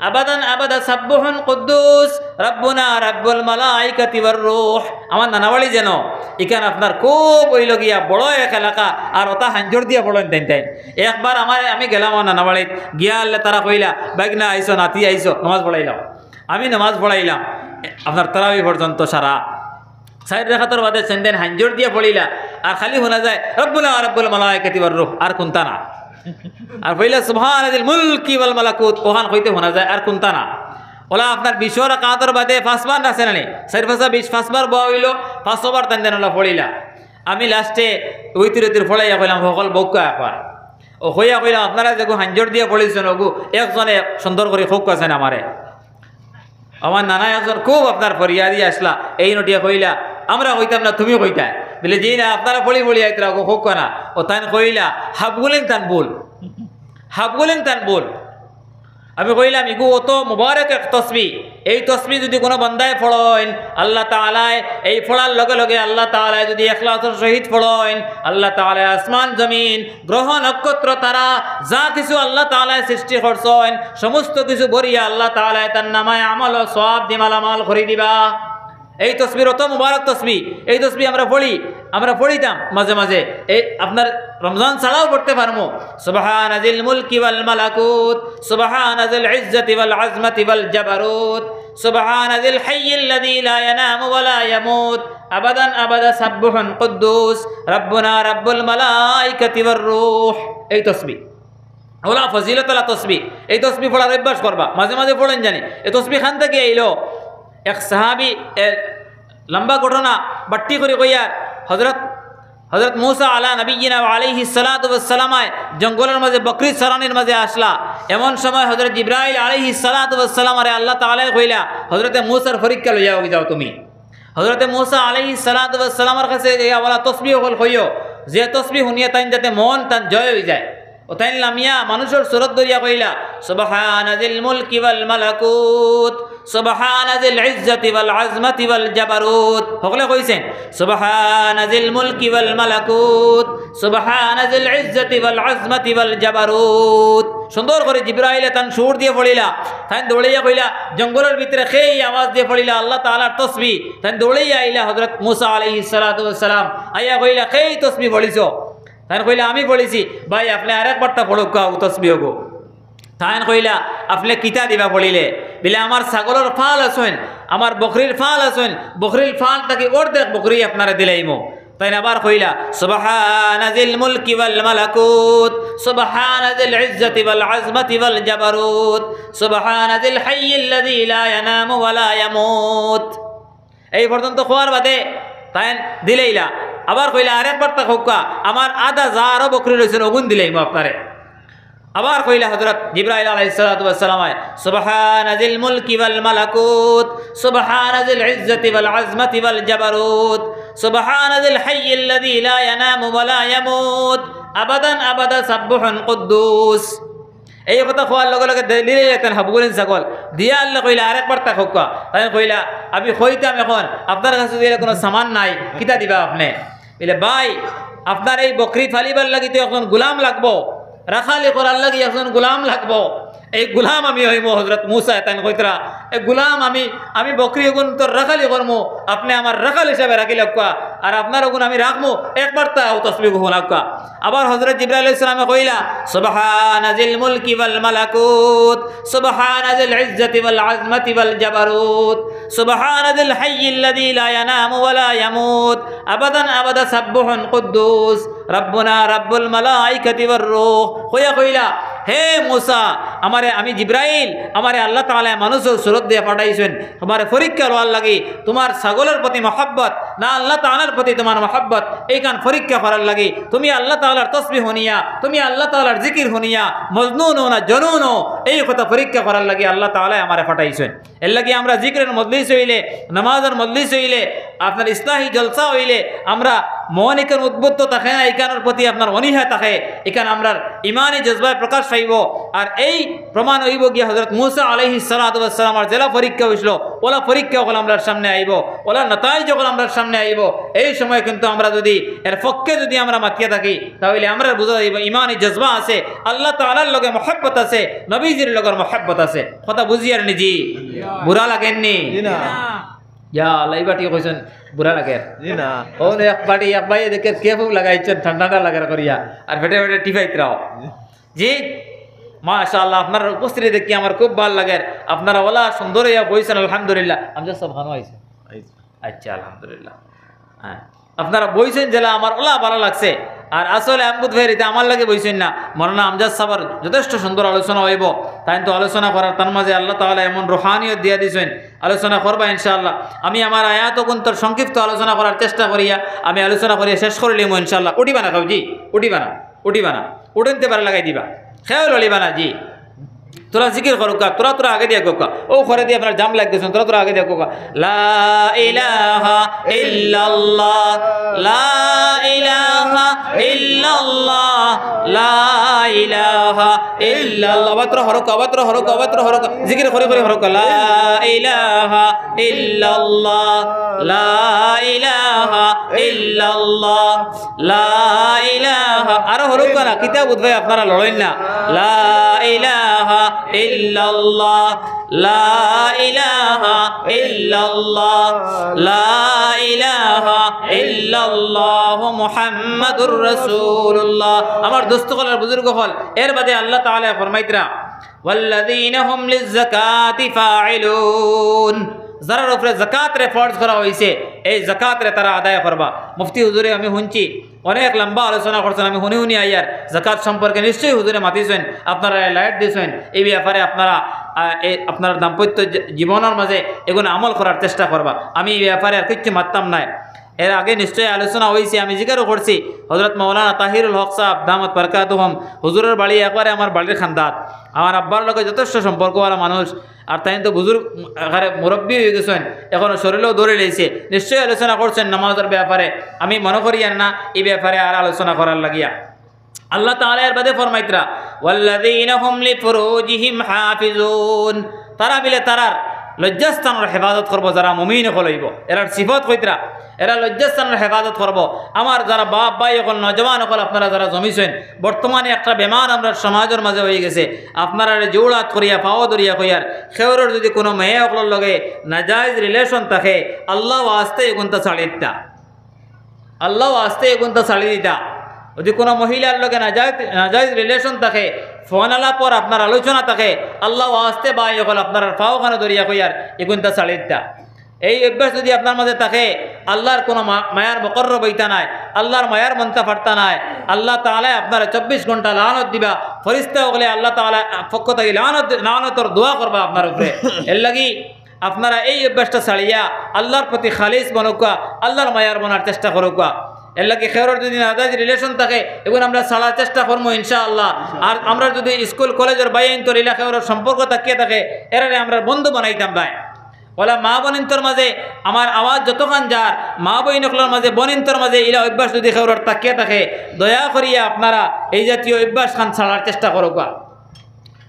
আবাদান আবাদা সাব্বুহুন কুদ্দুস রব্বুনা রব্বুল মালাইকাতি ওয়ার রূহ আমার নানাবাড়ি যেন এখানে আপনার খুব ওই লগিয়া বড় এক এলাকা আর ওটা হাঞ্জর দিয়া পড়েন তাই একবার আমি গেলাম আমার নানাবাড়িত গিয়া আল্লাহ তারা কইলা বাগনা আইসো নাতি আইসো নামাজ পড়াইলাম আমি নামাজ পড়াইলাম আপনার তারাবি পর্যন্ত সারা 4 রাকাতের বাদে সেন্দেন হাঞ্জর দিয়া পড়িলা আর খালি শোনা যায় রব্বুনা রব্বুল মালাইকাতি ওয়ার রূহ আর কোনটা না আর পইলা সুবহানাজিল মুলকি ওয়াল মালাকুত ওখান কইতে শোনা যায় আর কোনটা না ওলা আপনার 20 রাকাতের বাদে 5 বার আছে না নি 4 5 20 5 বার বয়া হইল 500 বার তেন ওলা পড়িলা আমি লাস্টে ওইতির ফলাইয়া কইলাম সকল বউকা একবার ও হইয়া কইলাম আপনারা যে হাঞ্জর দিয়া পড়িছেন ওগু একজনে সুন্দর করে খুব কাছেন আমারে আমার নানা একজন খুব আপনার ফরিয়াদি আসলা এই নটিয়া কইলা আমরা কইতাম না তুমি কইতা বলে যে না আপনারা পড়ি আইতরা ওগু খুব কানা ও তান কইলা হাবগুলেন তান বল আমি কইলাম ইগু অত মুবারক এক তসবিহ এই তসবিহ যদি কোনো বান্দায় পড়েন আল্লাহ তাআলায় এই পড়ার লগে লগে আল্লাহ তাআলায় যদি ইখলাসের সহিত পড়েন আল্লাহ তাআলায় আসমান জমিন গ্রহ নক্ষত্র তারা যা কিছু আল্লাহ তাআলায় সৃষ্টি করছেন সমস্ত কিছু ভরিয়া আল্লাহ তাআলায় তার নামায় আমল ও সওয়াব দি মালামাল করে দিবা এই তসবিহ অত মুবারক তসবিহ এই তসবিহ আমরা পড়িতাম মাঝে মাঝে এই আপনার রমজান ছাড়াও পড়তে পারবো সুবহানাজিল মুলকি ওয়াল মালাকুত সুবহানাজিল ইজ্জতি ওয়াল আজমতি ওয়াল জাবারুত সুবহানাজিল হাইয়্যিল লাযী লা ইয়ানামু ওয়া লা ইয়ামুত আবাদান আবাদা সাব্বুহুন কুদ্দুস রব্বুনা রব্বুল মালাইকাতি ওয়ার রূহ এই তসবিহ ওলা ফজিলত ওলা তসবিহ এই তসবিহ পড়ার অভ্যাস করবা মাঝে মাঝে পড়েন জানি এই তসবিহ খান থেকে আইলো এক সাহাবী লম্বা ঘটনা বাট্টি করে কইয়ার হজরত হযরত মূসা আলা নবিয়িনা ওয়া আলাইহিস সালাতু ওয়াস সালামায় জঙ্গলের মাঝে বকরি চরানির মাঝে আসলা। এমন সময় হযরত জিবরাইল আলাইহিস সালাতু ওয়াস সালাম আরে আল্লাহ তাআলা কইলা হযরতে মূসার পরীক্ষা লইয়া যাও তুমি। হযরতে মূসা আলাইহিস সালাতু ওয়াস সালামের কাছে ওয়ালা তাসবিহ হল কইও যে তাসবিহ শুনিয়া তাইন যাতে মন তান জয় হয়ে যায়। ও তাইন লামিয়া মানুষের সুরত দরিয়া কইলা সুবহানাজিল মুলকি ওয়াল মালাকুত সুবহানাজিল ইজ্জতি ওয়াল আজমতি ওয়াল জাবারুত সকলে কইছেন সুবহানাজিল মুলকি ওয়াল মালাকুত সুবহানাজিল ইজ্জতি ওয়াল আজমতি ওয়াল জাবারুত। সুন্দর করে জিবরাইল তান সুর দিয়ে পড়িলা। তাই দৌড়াইয়া কইলা জঙ্গলের ভিতরে খেই আওয়াজ দিয়ে পড়িলা আল্লাহ তাআলার তাসবিহ। তাই দৌড়াইয়া আইলা হযরত মূসা আলাইহিস সালাতু ওয়াস সালাম আইয়া কইলা খেই তাসবিহ পড়িছো। তাই কইলা আমি পড়েছি। ভাই আপনি আরেকবারটা পড়ুক তাসবিহ গো। তাই কইলা আপনি কিতা দিবা পড়িলে বলে আমার ছাগলের ফাল আছেন আমার বকরির ফাল আছেন বকরির ফাল তাকে অর্ধেক বকরি আপনারা দিলাইমো। তাই আবার কইলা সুবহানাজিল মুলকি ওয়াল মালাকুত সুবহানাজিল ইজ্জতি ওয়াল আজমতি ওয়াল জাবারুত সুবহানাজিল হাইয়্যিল্লাযী লা ইয়ানামু ওয়া লা ইয়ামুত। এই পর্যন্ত খোয়ার বাদে তাই দিলাইলা। আবার কইলা আরেকবার তা হোকা আমার আধা জারও বকরি রয়েছেন ওগুন দিলাইমো আপনারে। আবার কইলা হযরত জিবরাইল আলাইহিস সালাতু ওয়াস সালাম সুবহানাজিল মুলকি ওয়াল মালাকুত সুবহানাজিল ইজ্জতি ওয়াল আজমতি ওয়াল জাবারুত সুবহানাজিল হাইয়্যিল্লাযী লা ইয়ানামু ওয়া লা ইয়ামুত আবাদান আবাদা সাব্বুহুন কুদ্দুস। এই কথা কোয়ার লগে লগে দিলে লেতেন হাবগুলিন ছাগল দিয়া আল্লাহ কইলা আরেকবার তা হোকা। তাই কইলা আমি কইতাম এখন আপনার কাছে দিলে কোনো সামান নাই কিতা দিবা আপনি বলে ভাই আপনার এই বকরি ফালিবার লাগি তো এখন গোলাম লাগবো রাখালি করার লাগি এখন গোলাম লাগবো। এই গোলাম আমি হইমো হযরত মূসা তাই কইতরা এই গোলাম আমি বকরি গুণ তোর রাখালি করমু আপনি আমার রাখাল হিসাবে রাখি লাগবা আর আপনার গুণ আমি রাখমু একবার তা তাসবিহ গুণ লাগবা। আবার হযরত জিবরাইল আলাইহিস সালাম কইলা সুবহানাজিল মুলকি ওয়াল মালাকুত সুবহানাজিল ইজ্জতি ওয়াল আজমতি ওয়াল জাবারুত সুবহানাজিল হাইয়্যিল্লাযী লা ইয়ানামু ওয়া লা ইয়ামুত আবাদান আবাদা সাব্বুহুন কুদ্দুস রাব্বুনা রাব্বুল মালাইকাতি ওয়ার রূহ। কইলা হে মূসা আমারে আমি জিবরাইল আমারে আল্লাহ তাআলা মানুষের সুরত দিয়ে পাঠাইছেন তোমার পরীক্ষা লওয়ার লাগি তোমার ছাগলের প্রতি মহব্বত না আল্লাহ তাআলার প্রতি তোমার মহব্বত এইখান পরীক্ষা করার লাগি তুমি আল্লাহ তাআলার তাসবিহ শুনিয়া তুমি আল্লাহ তাআলার জিকির শুনিয়া মজনুন না জনুন এই কথা পরীক্ষা করার লাগি আল্লাহ তাআলা আমারে পাঠাইছেন। এর লাগি আমরা জিকিরের মজলিস হইলে নামাজের মজলিস হইলে আপনার ইসলাহি জলসা হইলে আমরা মন এখান উদ্বুদ্ধ থাকে না এখানের প্রতি আপনার অনীহা থাকে এখানে আমরা ইমানি জজবায় প্রকাশ পাইব। আর এই প্রমাণ হইব গিয়া হযরত মূসা আলাইহিস সালাতু ওয়াস সালামের জেলা পরীক্ষা হইছিল ওলা পরীক্ষা যখন আমরা সামনে আইব ওলা নতাই যখন আমরা সামনে আইব এই সময় কিন্তু আমরা যদি এর পক্ষে যদি আমরা মাতিয়া থাকি তাহলে আমরা বুঝা যাইব ইমানি জজবা আছে আল্লাহ তাআলার লগে মহব্বত আছে নবীজির লগে মহব্বত আছে। কথা বুঝিয়ার নিজি বুড়া লাগেননি না ইয়া আল্লাহ বাটি কইছেন বুড়া লাগে না ও এক বাটি এক ভাই দেখে কে ফুক লাগাইছেন ঠান্ডা লাগার করিয়া আর ফেটে ফেটে টিফাইত রাও জি মাশাআল্লাহ আপনার উপস্থিতি দেখি আমার খুব ভালো লাগে আপনারা ওলা সুন্দর হইয়া বইছেন আলহামদুলিল্লাহ আমজাদ সব ভালো হয়েছে আচ্ছা আলহামদুলিল্লাহ হ্যাঁ আপনারা বইছেন জেলা আমার ওলা ভালো লাগছে। আর আসলে আমগুদ ভাই এটা আমার লাগে বইছেন না মৌলানা আমজাদ সাহেবের যথেষ্ট সুন্দর আলোচনা হইব তাই তো আলোচনা করার তার মাঝে আল্লাহ তাআলা এমন রুহানিয়ত দিয়া দিয়েছেন আলোচনা করবা ইনশাআল্লাহ। আমি আমার আয়াত গুন্তর সংক্ষিপ্ত আলোচনা করার চেষ্টা করিয়া আমি আলোচনা করিয়া শেষ করে লিম ইনশাআল্লাহ। উঠিবা না কাউজি উঠিবা না উঠতে পারে লাগাই দিবা খেয়াল ললিবা না জি তোরা জিকির করুক তোরা আগে দিয়ে কোকা ও ঘরে দিয়ে আপনার জাম লাগতেছেন তোরা আগে দিয়ে কোকা লা ইলাহা ইল্লাল্লাহ লা ইলাহা ইল্লাল্লাহ লা ইলাহা ইল্লাল্লাহ অবাত্র হরক জিকির করে হরক লা ইলাহা ইল্লাল্লাহ লা ইলাহা ইল্লাল্লাহ লা ইলাহা আরো হরক না কিতাব উদ্ভাই আপনারা লড়েন না লা ইলাহা ইল্লাল্লাহ লা ইলাহা ইল্লাল্লাহ লা ইলাহা ইল্লাল্লাহ মুহাম্মাদুর রাসূলুল্লাহ। আমার দোস্তগণের বুজুর্গ হল এর বাদে আল্লাহ তাআলা ফরমাইতরা ওয়াল্লাযীনা হুম লিয-যাকাতি ফাইলুন যারার উপরে যাকাত রে ফরজ করা হয়েছে এই যাকাত রে তারা আদায় করবা। মুফতি হুজুরে আমি শুনছি অনেক লম্বা আলোচনা করছেন আমি শুনি আইয়ার যাকাত সম্পর্কে নিশ্চয়ই হুজুরে মাতিছেন আপনারা লাইট দিয়েছেন এই ব্যাপারে আপনারা দাম্পত্য জীবনের মাঝে এগুলো আমল করার চেষ্টা করবা। আমি এই ব্যাপারে আর কিচ্ছু মারতাম নাই। এর আগে নিশ্চয়ই আলোচনা হয়েছে, আমি জিজ্ঞাসা করছি হজরত মৌলানা তাহিরুল হক সাহেব দামত বরকাতুহুম, হুজুরের বাড়ি একবারে আমার বাড়ির খান্দাত, আমার আব্বার লোকের যথেষ্ট সম্পর্কওয়ালা মানুষ, আর তাই তো বুজুর্গ আকারে মুরব্বী হয়ে গেছেন, এখনও শরীরেও দৌড়ে লেগেছে, নিশ্চয়ই আলোচনা করছেন নামাজের ব্যাপারে। আমি মনে করি আর না এই ব্যাপারে আর আলোচনা করার লাগিয়া। আল্লাহ তাআলা এর বাদে ফরমাইতরা ওয়াল্লাযীনা হুম লিফুরুজিহিম হাফিজুন, তারা মিলে তারার লজ্জাস্থানের হেফাজত করবো যারা মুমিন হইব। এরার সিফত কইতরা এরা লজ্জাস্থানের হেফাজত করবো। আমার যারা বাপ ভাই হল নজওয়ান হল আপনারা যারা জমিছেন, বর্তমানে একটা বেমার আমরা সমাজের মাঝে হয়ে গেছে, আপনারা জৌড়াত করিয়া পাও দরিয়া কইয়ার খেওরের যদি কোনো মেয়ে হকলের লগে নাজায়েজ রিলেশন থাকে, আল্লাহ আস্তে এগুনটা ছাড়ি দিতা, আল্লাহ আস্তে এগুনটা ছাড়ি দিতা। যদি কোনো মহিলার লগে নাজায়েজ রিলেশন থাকে, ফোন আলাপর আপনার আলোচনা থাকে, আল্লাহ আসতে বা এখন আপনার ফাওখানে দরিয়া কইয়ার এগুনটা ছাড়ি দিতা। এই অভ্যাস যদি আপনার মাঝে থাকে, আল্লাহর কোনো মায়ার মকর্রব হইতা নাই, আল্লাহর মায়ার মন্তা ফাটতা নাই, আল্লাহ তাআলা আপনার 24 ঘন্টা লানত দিবা, ফরিস্তা হলে আল্লাহ তাআলা পক্ষ থেকে লানতর দোয়া করবা আপনার উপরে। এর লাগি আপনারা এই অভ্যাসটা ছাড়িয়া আল্লাহর প্রতি খালিস বনুকা, আল্লাহর মায়ার বনার চেষ্টা করুকা। এর লাগে খেওরের যদি নাজায়েজ রিলেশন থাকে এগুলো আমরা ছাড়ার চেষ্টা করবো ইনশাআল্লাহ। আর আমরা যদি স্কুল কলেজের বাইন্তর এলাকা খেওরের সম্পর্ক তাকিয়ে থাকে, এরারে আমরা বন্ধু বানাইতাম ভাই। ওলা মা বোনিন্তর মাঝে আমার আওয়াজ যতক্ষণ যার মা বইনকলার মাঝে বোনিন্তর মাঝে ইলা অভ্যাস যদি খেওরের তাকিয়ে থাকে, দয়া করিয়া আপনারা এই জাতীয় অভ্যাস খান ছাড়ার চেষ্টা করুকা।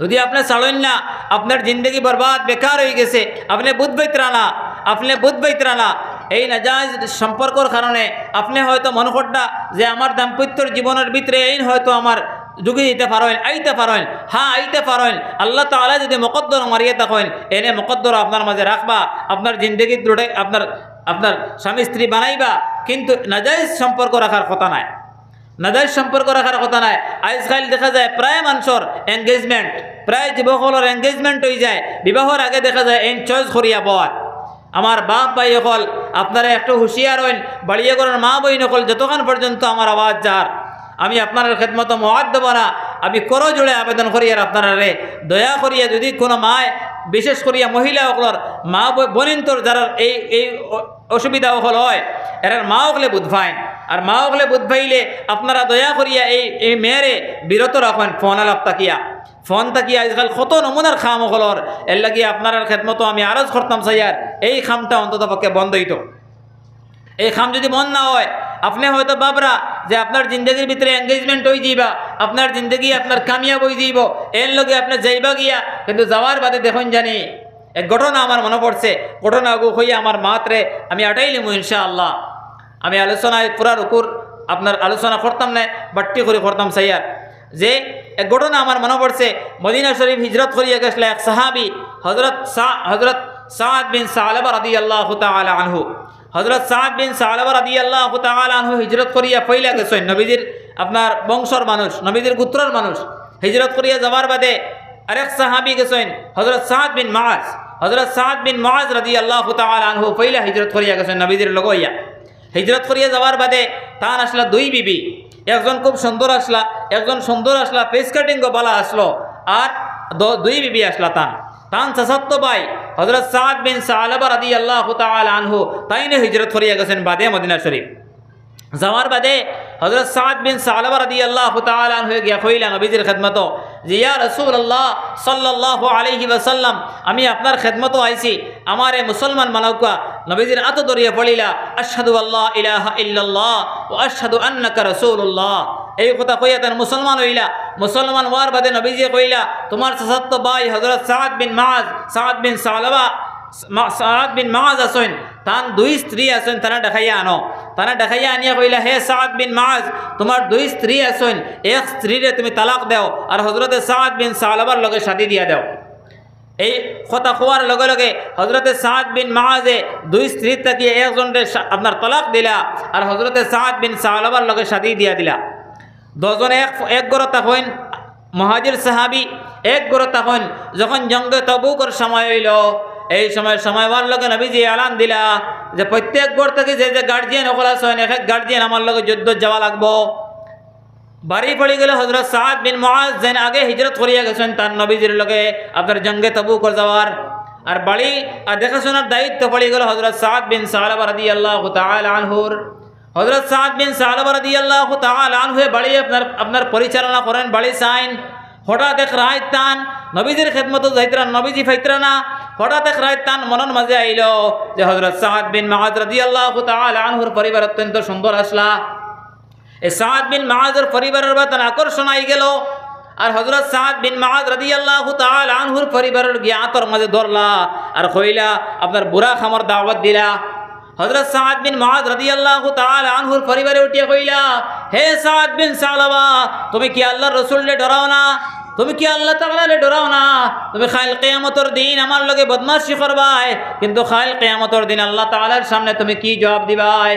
যদি আপনি ছাড়েন না, আপনার জিন্দগি বরবাদ বেকার হয়ে গেছে, আপনি বুধ বৈতরানা এই নাজায়েজ সম্পর্কর কারণে আপনি হয়তো মনে করটা যে আমার দাম্পত্যর জীবনের ভিতরে এই হয়তো আমার যুগে দিতে পারেন, আইতে পারেন, হ্যাঁ আইতে পারেন। আল্লাহ তাআলা যদি মুকদ্দর মারিয়ে থাকেন, এনে মুকদ্দর আপনার মাঝে রাখবা, আপনার জিন্দগি দৃঢ় আপনার স্বামী স্ত্রী বানাইবা, কিন্তু নাজায়েজ সম্পর্ক রাখার কথা নাই, নাজায়েজ সম্পর্ক রাখার কথা নাই। আজকাল দেখা যায় প্রায় মানুষের এঙ্গেজমেন্ট, প্রায় যুবকলের এঙ্গেজমেন্ট হয়ে যায়, বিবাহর আগে দেখা যায় এন চয়েস করিয়া বয়াত। আমার বাপ ভাই হল আপনারা একটু হুঁশিয়ার হইন, বাড়িয়ে করেন মা বই নকল, যতক্ষণ পর্যন্ত আমার আওয়াজ যার আমি আপনার খেদমত মওয়াদ দেব না, আমি করো জোড়ে আবেদন করি আর আপনারা রে দয়া করিয়া যদি কোনো মায় বিশেষ করিয়া মহিলা হকলর মা বনিন্তর যারা এই অসুবিধা হল হয়, এর মা হকলে বুধ ভাইন, আর মা হকলে বুধ ভাইলে আপনারা দয়া করিয়া এই মেয়েরে বিরত রাখেন ফোন আলাপ তাকিয়া। ফোন তাকিয়া আজকাল কত নমুনার খাম হলর, এর লাগি আপনার খেদমতো আমি আরজ করতাম সাইয়ার এই খামটা অন্তত পক্ষে বন্ধ হইত। এই খাম যদি বন্ধ না হয়, আপনি হয়তো বাবরা যে আপনার জিন্দগির ভিতরে এঙ্গেজমেন্ট হয়ে যাইবা, আপনার জিন্দগি আপনার কামিয়াব হয়ে যাইব, এর লগে আপনার যাইবা গিয়া, কিন্তু যাওয়ার বাদে দেখুন জানি এক ঘটনা আমার মনে পড়ছে, ঘটনা আগু হইয়া আমার মাত্রে আমি আটাইলিমু ইনশাআল্লাহ। আমি আলোচনায় পুরার উপর আপনার আলোচনা করতাম না, বাট্টি করে করতাম সাইয়ার। যে এক ঘটনা আমার মনে পড়ছে, মদিনা শরীফ হিজরত করিয়া গেছিল এক সাহাবি হজরত সাদ বিন সালাবা রাদিয়াল্লাহু তাআলা আনহু। হজরত সাদ বিন সালাবা রাদিয়াল্লাহু তাআলা আনহু হিজরত করিয়া পয়লা গেছেন, নবীজির আপনার বংশর মানুষ, নবীজির গোত্রের মানুষ। হিজরত করিয়া যাওয়ার বাদে আরেক সাহাবি গেছেন হজরত সাদ বিন মুআজ। হজরত সাদ বিন মুআজ রাদিয়াল্লাহু তাআলা আনহু পয়লা হিজরত করিয়া গেছেন নবীজির লগইয়া। হিজরত করিয়া যাওয়ার বাদে তান আসলা দুই বিবি, একজন খুব সুন্দর আসলা, একজন সুন্দর আসলা, ফেস কাটিং বালা আসলো, আর দুই বিবি আসলা তান চাচাত্ত ভাই হজরত সাদ বিন সালাবা রাদিয়াল্লাহু তাআলা আনহু তাইনে হিজরত করিয়া গেছেন বাদে মদিনা শরীফ। যাওয়ার বাদে হজরত সাদ বিন সালাবা রাদিয়াল্লাহু তাআলা আনহু গিয়া কইলা নবীজির খেদমত যে ইয়া রাসূলুল্লাহ সাল্লাল্লাহু আলাইহি ওয়াসাল্লাম, আমি আপনার খেদমত আইছি, আমারে মুসলমান মানৌকা। নবীজির আত দরিয়া পড়িলা আশহাদু আল্লা ইলাহা ইল্লাল্লাহ ওয়া আশহাদু আন্নাকা রাসূলুল্লাহ। এই কথা কইয়া তার মুসলমান হইলা। মুসলমান হওয়ার বাদে নবীজি কইলা তোমার চাচাত ভাই হজরত সাদ বিন মুআজ আসেন, তান দুই স্ত্রী আসেন, তারা দেখাইয়া আনো। তারা দেখাইয়া আনিয়া কইলা হে সাদ বিন মুআজ, তোমার দুই স্ত্রী আসেন, এক স্ত্রীরে তুমি তালাক দাও আর হজরতে সাদ বিন সালাবার লগে শাদী দিয়া দাও। এই কথা কোয়ার লগে লগে হজরতে সাদ বিন মুআজে দুই স্ত্রী তাকিয়ে একজনরে আপনার তালাক দিলা আর হজরতে সাদ বিন সালাবার লগে শাদী দিয়া দিলা। দুজনে এক গড় তখন মুহাজির সাহাবি, এক গড় তখন যখন জঙ্গে তাবুকের সময় হইল, এই সময় হওয়ার লগে নবীজি এলান দিলা যে প্রত্যেক গড় থেকে যে গার্জিয়ান সকল আছেন, এক এক গার্জিয়ান আমার লগে যুদ্ধ যাওয়া লাগবো। বাড়ি পড়ে গেলে হজরত সাদ বিন মুআজ যেন আগে হিজরত করিয়া গেছেন তার নবীজির লগে আপনার জঙ্গে তাবুক যাওয়ার, আর বাড়ি আর দেখাশোনার দায়িত্ব পড়ে গেল হযরত সাদ বিন সালাবা রাদিয়াল্লাহু তাআলা আনহুর। হযরত সাদ বিন সালাবা রাদিয়াল্লাহু তাআলা আনহু বাড়ি আপনার পরিচালনা করেন, বাড়ি চাইন। হঠাৎ এক রায়তান নবীজির খেদমত যাইতরা, নবীজি ফাইতরা না। হঠাৎ এক রায়তান মনের মাঝে আইল যে হযরত সাদ বিন মুআজ রাদিয়াল্লাহু তাআলা আনহুর পরিবার অত্যন্ত সুন্দর আসলা। এই সাদ বিন মুআজের পরিবারের বাতান আকর্ষণ আই গেল। আর হযরত সাদ বিন মুআজ রাদিয়াল্লাহু তাআলা আনহুর পরিবারের জ্ঞাতর মাঝে ধরলা আর কইলা আপনার বুড়া খামর দাওয়াত দিলা। হযরত সাদ বিন মুআজ রাদিয়াল্লাহু তাআলা আনহুর পরিবারে উঠিয়া কইলা, হে সাদ বিন সালাবা, তুমি কি আল্লাহর রাসূলকে ডরাও না? তুমি কি আল্লাহ তাআলাকে ডরাও না? তুমি খাইল কিয়ামতের দিন আমার লগে বদমাশি করবাই, কিন্তু খাইল কিয়ামতের দিন আল্লাহ তাআলার সামনে তুমি কি জবাব দিবাই?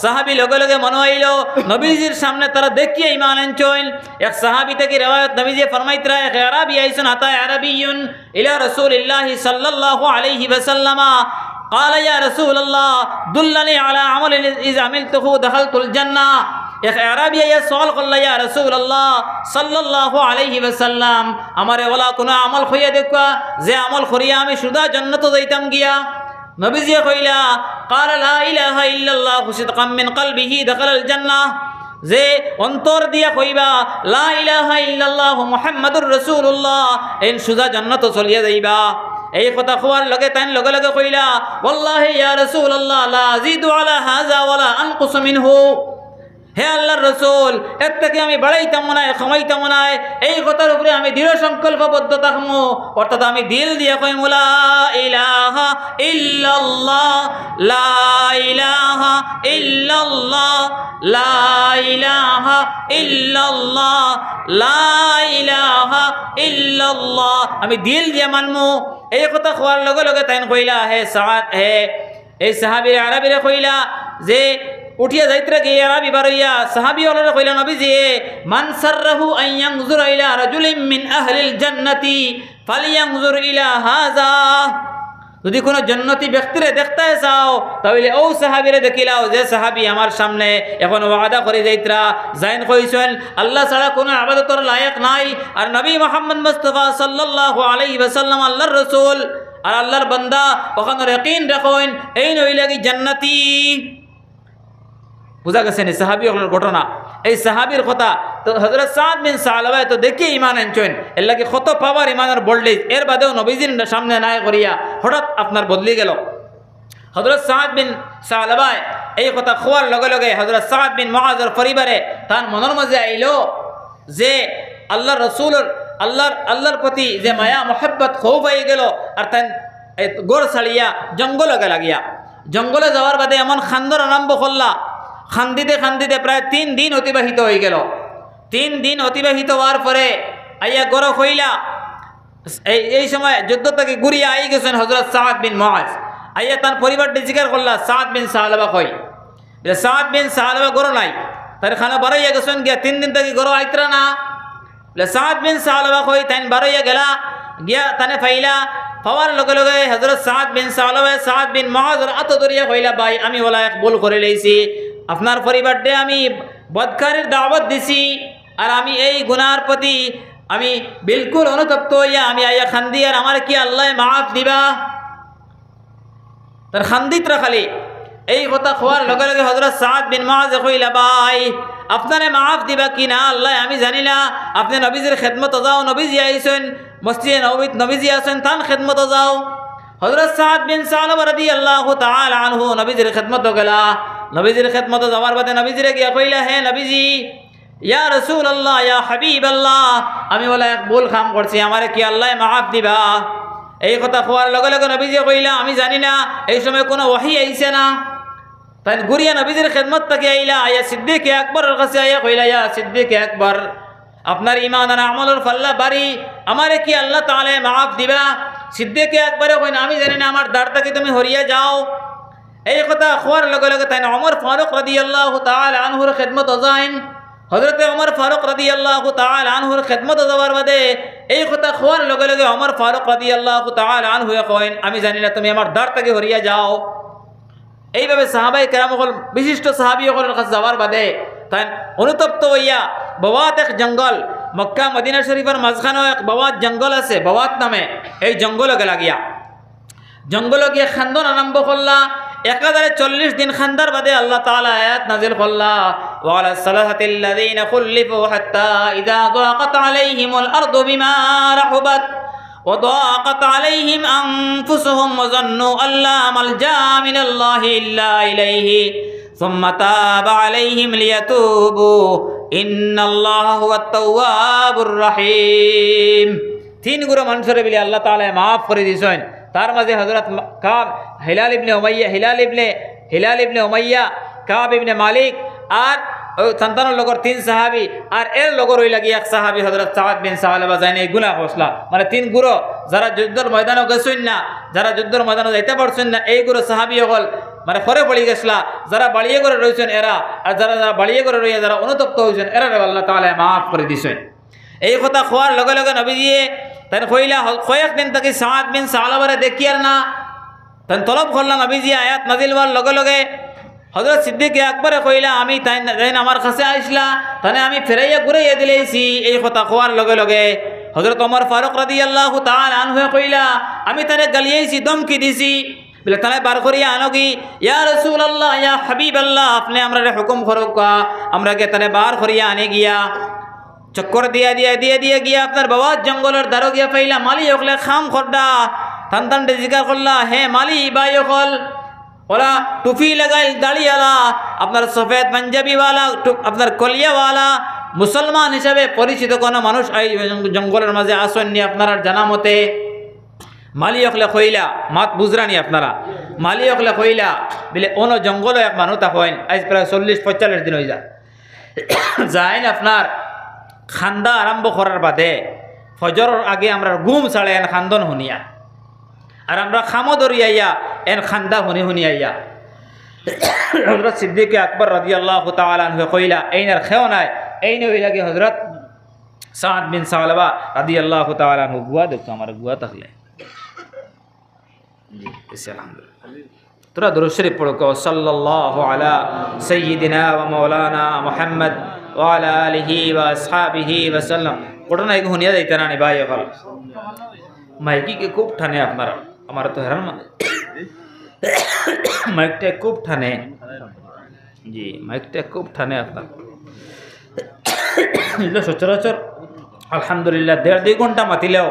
সাহাবি লগে লগে মনে হইল নবীজির সামনে তারা দেখিয়ে ইমান আনছেন। এক সাহাবি থেকে রিওয়ায়াত নবীজি ফরমাইতরা, এক আরবি আইসন আতা আরবিয়ুন ইলা রাসূলিল্লাহি সাল্লাল্লাহু আলাইহি ওয়াসাল্লাম قال يا رسول الله دلني على عمل اذا عملته دخلت الجنه। এক আরবি আইয়া সওয়াল করলা, ইয়া রাসূলুল্লাহ সাল্লাল্লাহু আলাইহি ওয়াসাল্লাম, আমারে ওলা কোন আমল হইয়া দেখা যে আমল করিয়া আমি সুদা জান্নাতে যাইতাম গিয়া। নবীজি কইলা, قال لا اله الا الله صدقا من قلبه دخل الجنه। যে অন্তর দিয়া কইবা লা ইলাহা ইল্লাল্লাহ মুহাম্মাদুর রাসূলুল্লাহ, এই সুদা জান্নাতে চলিয়া যাইবা। এই কথা কোয়ার লগে তাই লগে লগে কইলা, ওয়াল্লাহি ইয়া রাসূলুল্লাহ লা আযিদু আলা হাযা ওয়ালা আনকুসু মিনহু। হে আল্লাহর রাসূল, এর থেকে আমি বাড়াইতাম না, কমাইতাম না। এই কথার উপরে আমি দৃঢ় সংকল্পবদ্ধ থাকবো, অর্থাৎ আমি দিল দিয়ে কইমু লা ইলাহা ইল্লাল্লাহ, লা ইলাহা ইল্লাল্লাহ, লা ইলাহা ইল্লাল্লাহ, লা ইলাহা ইল্লাল্লাহ। আমি দিল দিয়ে মানমু। এই কথা কোয়ার লগে লগে তাই কইলা, হে সাদ, হে এই সাহাবীর আরবিরে কইলা যে উঠিয়া যাইতরা গিয়া আরবি বারইয়া সাহাবী ওলারে কইলা, নবীজি মান সাররাহু আন ইয়ানজুরা ইলা রাজুলিন মিন আহলিল জান্নাতি ফালিয়ানজুর ইলা হাযা। যদি কোনো জান্নাতি ব্যক্তিরে দেখতে চাও তাহলে ও সাহাবীরে দেখিলাও, যে সাহাবী আমার সামনে এখন ওয়াদা করে যাইতরা জাইন কইছেন আল্লাহ ছাড়া কোনো ইবাদতের লায়েক নাই, আর নবী মুহাম্মদ মুস্তাফা সাল্লাল্লাহু আলাইহি ওয়াসাল্লাম আল্লাহর রাসূল আর আল্লাহর বান্দা, ওখানে ইয়াকিন রাখেন এই নইলাগি জান্নাতি। বুঝা গেছে নি সাহাবী হলোর ঘটনা। এই সাহাবীর কথা তো হযরত সাদ বিন সালাবা তো দেখে ইমান আনছেন, এর লাগে কত পাওয়ার ইমানের ভোল্টেজ। এর বাদেও নবীজির সামনে নাই করিয়া হঠাৎ আপনার বদলি গেল। হযরত সাদ বিন সালাবা এই কথা খোয়ার লগে লগে হযরত সাদ বিন মুআজের পরিবারে তার মনের মাঝে আইলো যে আল্লাহর রাসূলের আল্লাহর প্রতি যে মায়া মোহাব্বত খুব হয়ে গেল। আর তাই গোড় ছাড়িয়া জঙ্গলে লাগিয়া, জঙ্গলে যাওয়ার বাদে এমন খান্দর আরম্ভ করলা, খান্দিতে খান্দিতে প্রায় 3 দিন অতিবাহিত হয়ে গেল। 3 দিন অতিবাহিত হওয়ার পরে আইয়া গরক হইলা। এই সময় যুদ্ধ থেকে ঘুরিয়া আই গেছেন হযরত সাদ বিন মুআজ। আইয়া তার পরিবারটি জিজ্ঞার করলা সাদ বিন সালাবা কই। সাদ বিন সালাবা গরো নাই, তার খানা বাড়াইয়া গেছেন গিয়া 3 দিন থেকে গরো আইতরা না। সাদ বিন সালাবা কই তাই বাড়াইয়া গেলা গিয়া তানে ফাইলা পাওয়ার লগে লগে হযরত সাদ বিন সালাবা সাদ বিন মুআজের আত ধরিয়া কইলা, ভাই আমি ওলা এক ভুল করে লইছি, আপনার পরিবারতে আমি বদকারের দাওয়াত দিছি, আর আমি এই গুনার প্রতি আমি বিলকুল অনুতপ্ত হইয়া আমি আইয়া খান্দি, আর আমার কি আল্লাহ মাফ দিবা? তার খান্দিতরা খালি এই কথা খোয়ার লগে লগে হযরত সাদ বিন মুআজ কইলা, ভাই আপনারে মাফ দিবা কি না আল্লাহ আমি জানি না, আপনি নবীজির খেদমত যাও, নবীজি আইছেন মসজিদে নববীত, নবীজি আছেন তান খেদমত যাও। হযরত সাদ বিন সালাবা রাদিয়াল্লাহু তাআলা আনহু নবীজির খেদমত গেলা। নবীজির খেদমত যাওয়ার বাদে নবীজিরে গিয়া কইলা, হে নবীজি, ইয়া রাসূলুল্লাহ, ইয়া হাবিবাল্লাহ, আমি ওলা এক ভুল কাম করছি, আমারে কি আল্লাহ মাফ দিবা? এই কথা কোয়ার লগে লগে নবীজি কইলা, আমি জানি না, এই সময় কোনো ওহী আইছে না। তাই ঘুরিয়া নবীজির খেদমত থেকে আইলা, আয়া সিদ্দিক আকবরের কাছে আইয়া কইলা, ইয়া সিদ্দিক আকবর, আপনার ঈমান আর আমলের পাল্লা বাড়ি, আমারে কি আল্লাহ তাআলা মাফ দিবা? সিদ্দিক আকবরে কইনা, আমি জানি না, আমার দাঁড় থেকে তুমি হরিয়া যাও। এই কথা খোয়ার লগে লগে তাই ওমর ফারুক রাদিয়াল্লাহু তাআলা আনহুর খেদমত যাইন। হযরতে ওমর ফারুক রাদিয়াল্লাহু তাআলা আনহুর খেদমত যাওয়ার বাদে এই কথা খোয়ার লগে লগে ওমর ফারুক রাদিয়াল্লাহু তাআলা আনহু কইন, আমি জানি না, তুমি আমার দাঁড় থেকে হরিয়া যাও। এইভাবে সাহাবায়ে কেরাম হল বিশিষ্ট সাহাবী হলের কাছে যাওয়ার বাদে তাই অনুতপ্ত হইয়া বাবাত এক জঙ্গল মক্কা মদিনা শরীফের মাঝখানেও এক বাওয়াত জঙ্গল আছে, বাওয়াত নামে। এই জঙ্গলে গেলা গিয়া, জঙ্গলে গিয়ে খান্দন আরম্ভ করলা। একাধারে 40 দিন খান্দার বাদে আল্লাহ তাআলা আয়াত নাজিল করলা, ওয়ালা সালাহাতিল্লাযীনা খুল্লিফু হাত্তা ইযা দাকাত আলাইহিমুল আরদু বিমা রাহুবাত ওয়া দাকাত আলাইহিম আনফুসুহুম ওয়া যান্নু আল্লা মালজা মিনাল্লাহি ইল্লা ইলাইহি সুম্মা তাবা আলাইহিম লিয়াতুবু ইন্নাল্লাহা হুয়াত তাওয়াবুর রহিম। 3 গুরু মানুষের বিলে আল্লাহ তাআলা মাফ করে দিয়েছেন। তার মাঝে হযরত কাব হিলাল ইবনে উমাইয়া, কাব ইবনে মালিক আর সন্তানের লগর 3 সাহাবী, আর এর লগর হই লাগি এক সাহাবী হযরত সাদ বিন সালাবা জানে গুনাহ হসলা। মানে 3 গুরু যারা যুদ্ধের ময়দানে গেছেন না, যারা যুদ্ধের ময়দানে যাইতে পারছেন না, এই গুরু সাহাবী হল মানে পরে পড়ি গেছলা। যারা বাড়িয়ে করে রয়েছেন এরা, আর যারা বাড়িয়ে করে রইয়া যারা অনুতপ্ত হয়েছেন এরা আল্লাহ তাআলা মাফ করে দিয়েছেন। এই কথা খোয়ার লগে লগে নবীজিয়ে তাই কইলা কয়েকদিন তাকে সাদ বিন সালাবারে দেখি আর না, তাই তলব করলাম। নবীজি আয়াত নাজিল হওয়ার লগে লগে হযরত সিদ্দিক আকবরে কইলা আমি তাই আমার কাছে আইসলা, তাই আমি ফেরাইয়া ঘুরাইয়া দিলেছি। এই কথা খোয়ার লগে লগে হযরত ওমর ফারুক রাদিয়াল্লাহু তাআলা আনহু কইলা আমি তারে গালিয়েছি, ধমকি দিছি, বলে তারে বার করিয়া আনোগি। ইয়া রাসূলুল্লাহ, ইয়া হাবিবাল্লাহ, আপনি আমরারে হুকুম করুকা, আমরা কে তারে বার করিয়া আনে গিয়া চক্কর দিয়া গিয়া আপনার বাবা জঙ্গলের দ্বারো গিয়া পাইলা। মালি ওকলে খাম খড্ডা টান জিকার করলা, হে মালি বাই অকল ওলা টুপি লাগাইল দাড়িওয়ালা, আপনার সফেদ পাঞ্জাবিওয়ালা, আপনার কলিয়াওয়ালা মুসলমান হিসাবে পরিচিত কোনো মানুষ এই জঙ্গলের মাঝে আসেননি আপনার জানা মতে? মালি অকলে কইলা, মাত বুঝরানি আপনারা, মালি অকলে কইলা বলে অন্য জঙ্গলে এক মানুষ তা হইন আজ প্রায় 40-45 দিন হয়ে যায় আপনার খান্দা আরম্ভ করার বাদে ফজরের আগে আমরা ঘুম ছাড়ে এন খান্দন শুনিয়া, আর আমরা খামো দরিয়াইয়া এন খান্দা শুনিয়াইয়া। হযরত সিদ্দিক আকবর রাদিয়াল্লাহু তাআলা আনহু কইলা এইনার খেও নাই, এইনে হইলা কি হযরত সাদ বিন সালাবা রাদিয়াল্লাহু তাআলা আনহু গুয়া দেখতো আমার গুয়া থাকলে জি আলহামদুলিল্লাহ। তোরা দুরূদ শরীফ পড়ো, সাল্লাল্লাহু আলা সাইয়্যিদিনা ওয়া মাওলানা মুহাম্মদ ওয়া আলা আলিহি ওয়া আসহাবিহি ওয়া সাল্লাম। ঘটনা এগুলো শুনিয়া যাইতে না ভাই অকল মাইকি কে খুব ঠানে আপনারা, আমার তো হেরান মানে মাইকটা খুব ঠানে, জি মাইকটা খুব ঠানে আপনার। সচরাচর আলহামদুলিল্লাহ 1.5-2 ঘন্টা মাতিলেও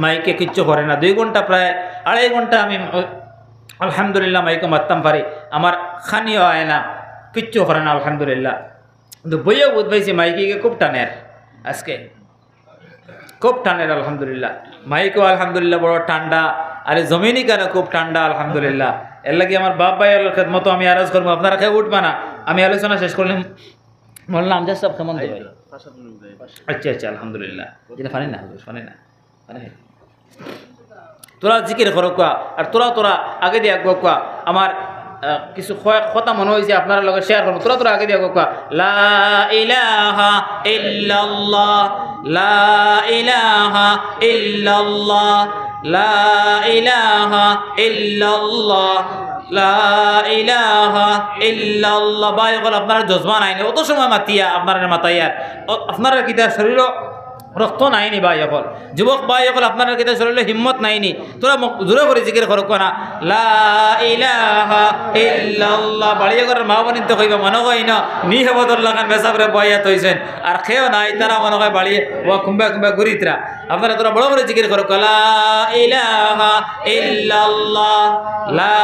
মাইকে কিচ্ছু করে না। 2 ঘন্টা প্রায় 2.5 ঘন্টা আমি আলহামদুলিল্লাহ মাইকে মারতাম পারি, আমার খানিও হয় না, কিচ্ছু করে না আলহামদুলিল্লাহ। কিন্তু বইও বুঝ পাইছি মাইকিকে খুব টানের, আজকে খুব টানের আলহামদুলিল্লাহ। মাইকও আলহামদুলিল্লাহ বড় ঠান্ডা, আর জমিনই কেন খুব ঠান্ডা আলহামদুলিল্লাহ। এর লাগে আমার বাপ ভাই খেদমতো আমি আরজ করবো, আপনারা খেয়ে উঠবা না। আমি আলোচনা শেষ করলাম, বললাম আমজাদ সব কেমন দেবে? আচ্ছা আলহামদুলিল্লাহ। যেটা ফানি না ফানি না ফানি, তোরা জিকির করো কোয়া, আর তোরা আগে দিয়ে আঁকবো কোয়া। আমার কিছু কথা মনে হয়েছে আপনার লগে শেয়ার করবো, তোরা আগে দিয়ে আঁকবো কোয়া। লা ইলাহা ইল্লাল্লাহ, লা ইলাহা ইল্লাল্লাহ, লা ইলাহা ইল্লাল্লাহ, লা ইলাহা ইল্লাল্লাহ। ভাই বল আপনার জজমান আইনি অত সময় মাতিয়া আপনার মাতাইয়ার আপনার কিতা শরীর রক্ত নাইনি ভাই অকল, যুবক ভাই অকল আপনার কিতা শরীরে হিম্মত নাইনি, তোরা জোরে করে জিকির করো না লা ইলাহা ইল্লাল্লাহ। বাড়িয়ে করে মা বনিন তো কইবা মনে কই না নি হেবদুল লাগান বেসাবরে বয়াত হইছেন, আর খেও নাই তারা মনে কয় বাড়িয়ে ও কুম্বা ঘুরিতরা। আপনারা তোরা বড় বড় জিকির করো লা ইলাহা ইল্লাল্লাহ, লা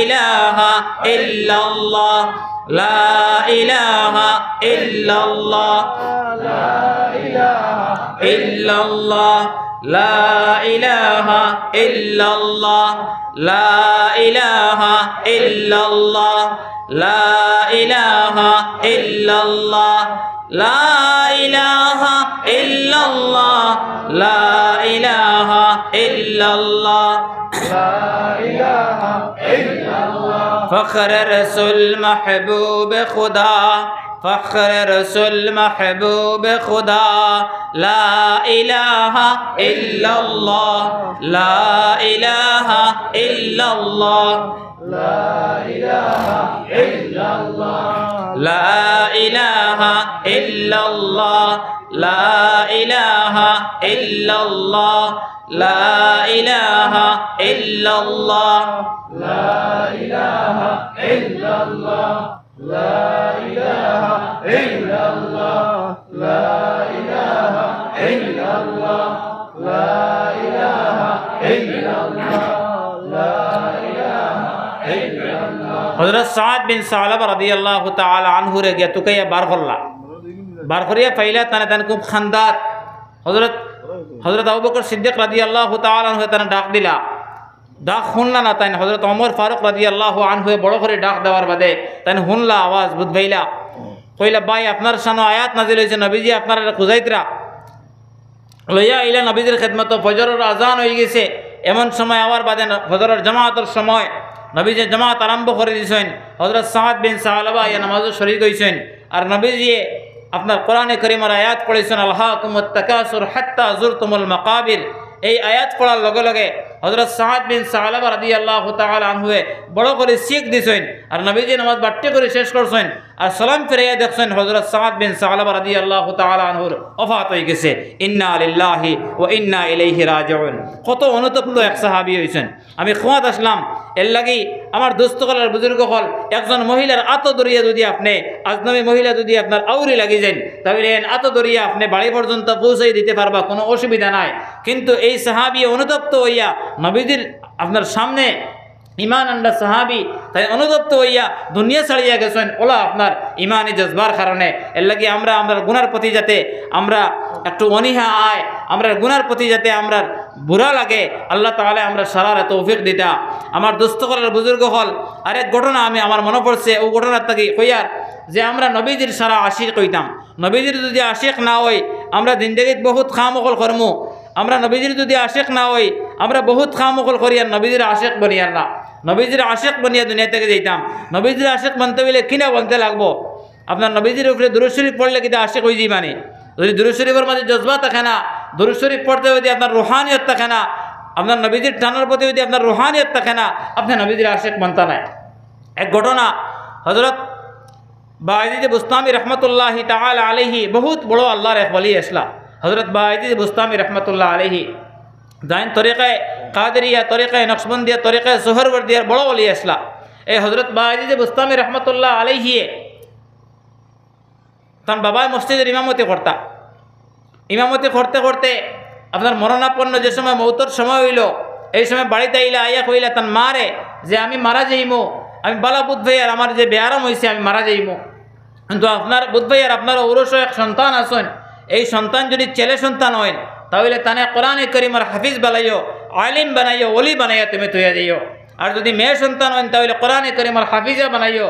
ইলাহা ইল্লাল্লাহ, লা ইলাহা ইল্লাল্লাহ, লা ইলাহা ইল্লাল্লাহ, লা ইলাহা ইল্লাল্লাহ, লা ইলাহা ইল্লাল্লাহ, লা ইলাহা ইল্লাল্লাহ, লা ইলাহা ইল্লাল্লাহ, লা ইলাহা ইল্লাল্লাহ, লা ইলাহা ইল্লাল্লাহ। ফখর রসুল महबूब खुदा, फख्र रसूल महबूब खुदा, ला इलाहा इल्लल्लाह, ला इलाहा इल्लल्लाह, লা ইলাহা ইল্লাল্লাহ, লা ইলাহা ইল্লাল্লাহ, লা ইলাহা ইল্লাল্লাহ, লা ইলাহা ইল্লাল্লাহ, লা ইলাহা ইল্লাল্লাহ, লা ইলাহা ইল্লাল্লাহ, লা ইলাহা ইল্লাল্লাহ, লা ইলাহা ইল্লাল্লাহ। হযরত সাদ বিন সালাবা রাদিয়াল্লাহু তাআলা আনহু রে গিয়া তুকাইয়া বার করিয়া পাইলা তানে খুব খান্দাত। হযরত আবু বকর সিদ্দিক রাদিয়াল্লাহু তাআলা আনহু তানে ডাক দিলা, ডাক শুনলা না তাই হযরত ওমর ফারুক রাদিয়াল্লাহু আনহু বড় করে ডাক দেওয়ার বাদে তাই শুনলা আওয়াজ বুঝবাইলা, কইলা ভাই আপনার সানো আয়াত নাজিল হয়েছে, নবীজি আপনারা খুঁজাইতরা লইয়া আইলা নবীজির খেদমত, ফজরের আজান হয়ে গেছে। এমন সময় আওয়ার বাদে ফজরের জামাতের সময় নবীজি জামাত আরম্ভ করে দিয়েছেন। হযরত সাদ বিন সালাবা ইয়া নামাজে শরীক হইছেন আর নবীজি আপনার কোরআনে কারীমের আয়াত পড়েছেন, আলহাকুমুত তাকাসুর হাত্তা যুরতুমুল মাকাবির। এই আয়াত পড়ার লগে লগে হযরত সাদ বিন সালাবা রাদিয়াল্লাহু তাআলা আনহু বড় করে শিখ দিছেন আর নবীজি নামাজ বাট্টি করে শেষ করছেন আর সালাম ফিরাইয়া দেখছেন হযরত সাদ বিন সালাবা রাদিয়াল্লাহু তাআলা আনহুর ওফাত হয়ে গেছে। ইন্না লিল্লাহি ওয়া ইন্না ইলাইহি রাজিউন। কত অনুতপ্ত এক সাহাবী হইছেন। আমি খুয়াত আসলাম এর লাগি আমার দোস্তকলের বুজুর্গ হল একজন মহিলার আত দরিয়া যদি আপনি আজনবী মহিলা যদি আপনার আউরি লাগি যান তাহলে আত দরিয়া আপনি বাড়ি পর্যন্ত পৌঁছাই দিতে পারবা, কোনো অসুবিধা নাই। কিন্তু এই সাহাবী অনুতপ্ত হইয়া নবীজির আপনার সামনে ইমান আন্ডা সাহাবী তাই অনুতপ্ত হইয়া দুনিয়া ছাড়িয়া গেছেন ওলা আপনার ইমানি জজবার কারণে। এর লাগি আমরা গুনার প্রতি যাতে আমরা একটু অনীহা আয়, আমরা গুনার প্রতি যাতে আমরা বুড়া লাগে আল্লাহ তাআলা আমরা সারার তৌফিক দিতা। আমার দোস্তকলের বুজুর্গ হল আরেক ঘটনা আমার মনে পড়ছে, ও ঘটনার থেকে কইয়ার যে আমরা নবীজির সারা আশিক কইতাম। নবীজির যদি আশিক না হই আমরা জিন্দগিত বহুত খামখল করমু। আমরা নবীজির যদি আশিক না হই আমরা বহুত খামখল করি আর নবীজির আশিক বনিয়ার না। নবীজির আশিক বনিয়া দুনিয়া থেকে যাইতাম। নবীজির আশিক বনতে হইলে কিনা বলতে লাগবো? আপনার নবীজির উপরে দুরূদ শরীফ পড়লে কিন্তু আশিক হয়ে যাই। মানে যদি দুরূদ শরীফের মাঝে জজবা থাকে না, দুরূদ শরীফ পড়তে যদি আপনার রুহানিয়ত থাকে না, আপনার নবীজির টানার প্রতি যদি আপনার রুহানিয়ত থাকে না, আপনি নবীজির আশিক বনতা নাই। এক ঘটনা হযরত বায়জিদ বুস্তামি রহমতুল্লাহি তাআলা আলাইহি বহুত বড় আল্লাহর এক ওলি আসলা। হযরত বায়জিদ বুস্তামি রহমতুল্লাহ আলাইহি জাইন তরিকায় কাদেরিয়া, তরিকায় নকশবন্দিয়া, তরিকায় সোহরওয়ার্দিয়ার বড় ওলি আসলা। এই হযরত বায়জিদ বুস্তামি রহমতুল্লাহ আলাইহি তার বাবা মসজিদের ইমামতি করতা। ইমামতি করতে করতে আপনার মরণাপন্ন যে সময় মৌতর সময় হইল, এই সময় বাড়িতে আইলা আইয়া কইলা তার মারে যে আমি মারা যাইমু, আমি বালা বুধ ভাইয়ার আমার যে বেয়ারাম হয়েছে আমি মারা যাইমু। কিন্তু আপনার বুধ ভাইয়ার আপনার ঔরস এক সন্তান আছেন, এই সন্তান যদি ছেলে সন্তান হয় তাহলে তানে কোরআনে কারীমের হাফিজ বানাইও, আলিম বানাইও, ওলি বানাইয়া তুমি তৈয়া দিও। আর যদি মেয়ে সন্তান হয় তাহলে কোরআনে কারীমের হাফিজা বানাইও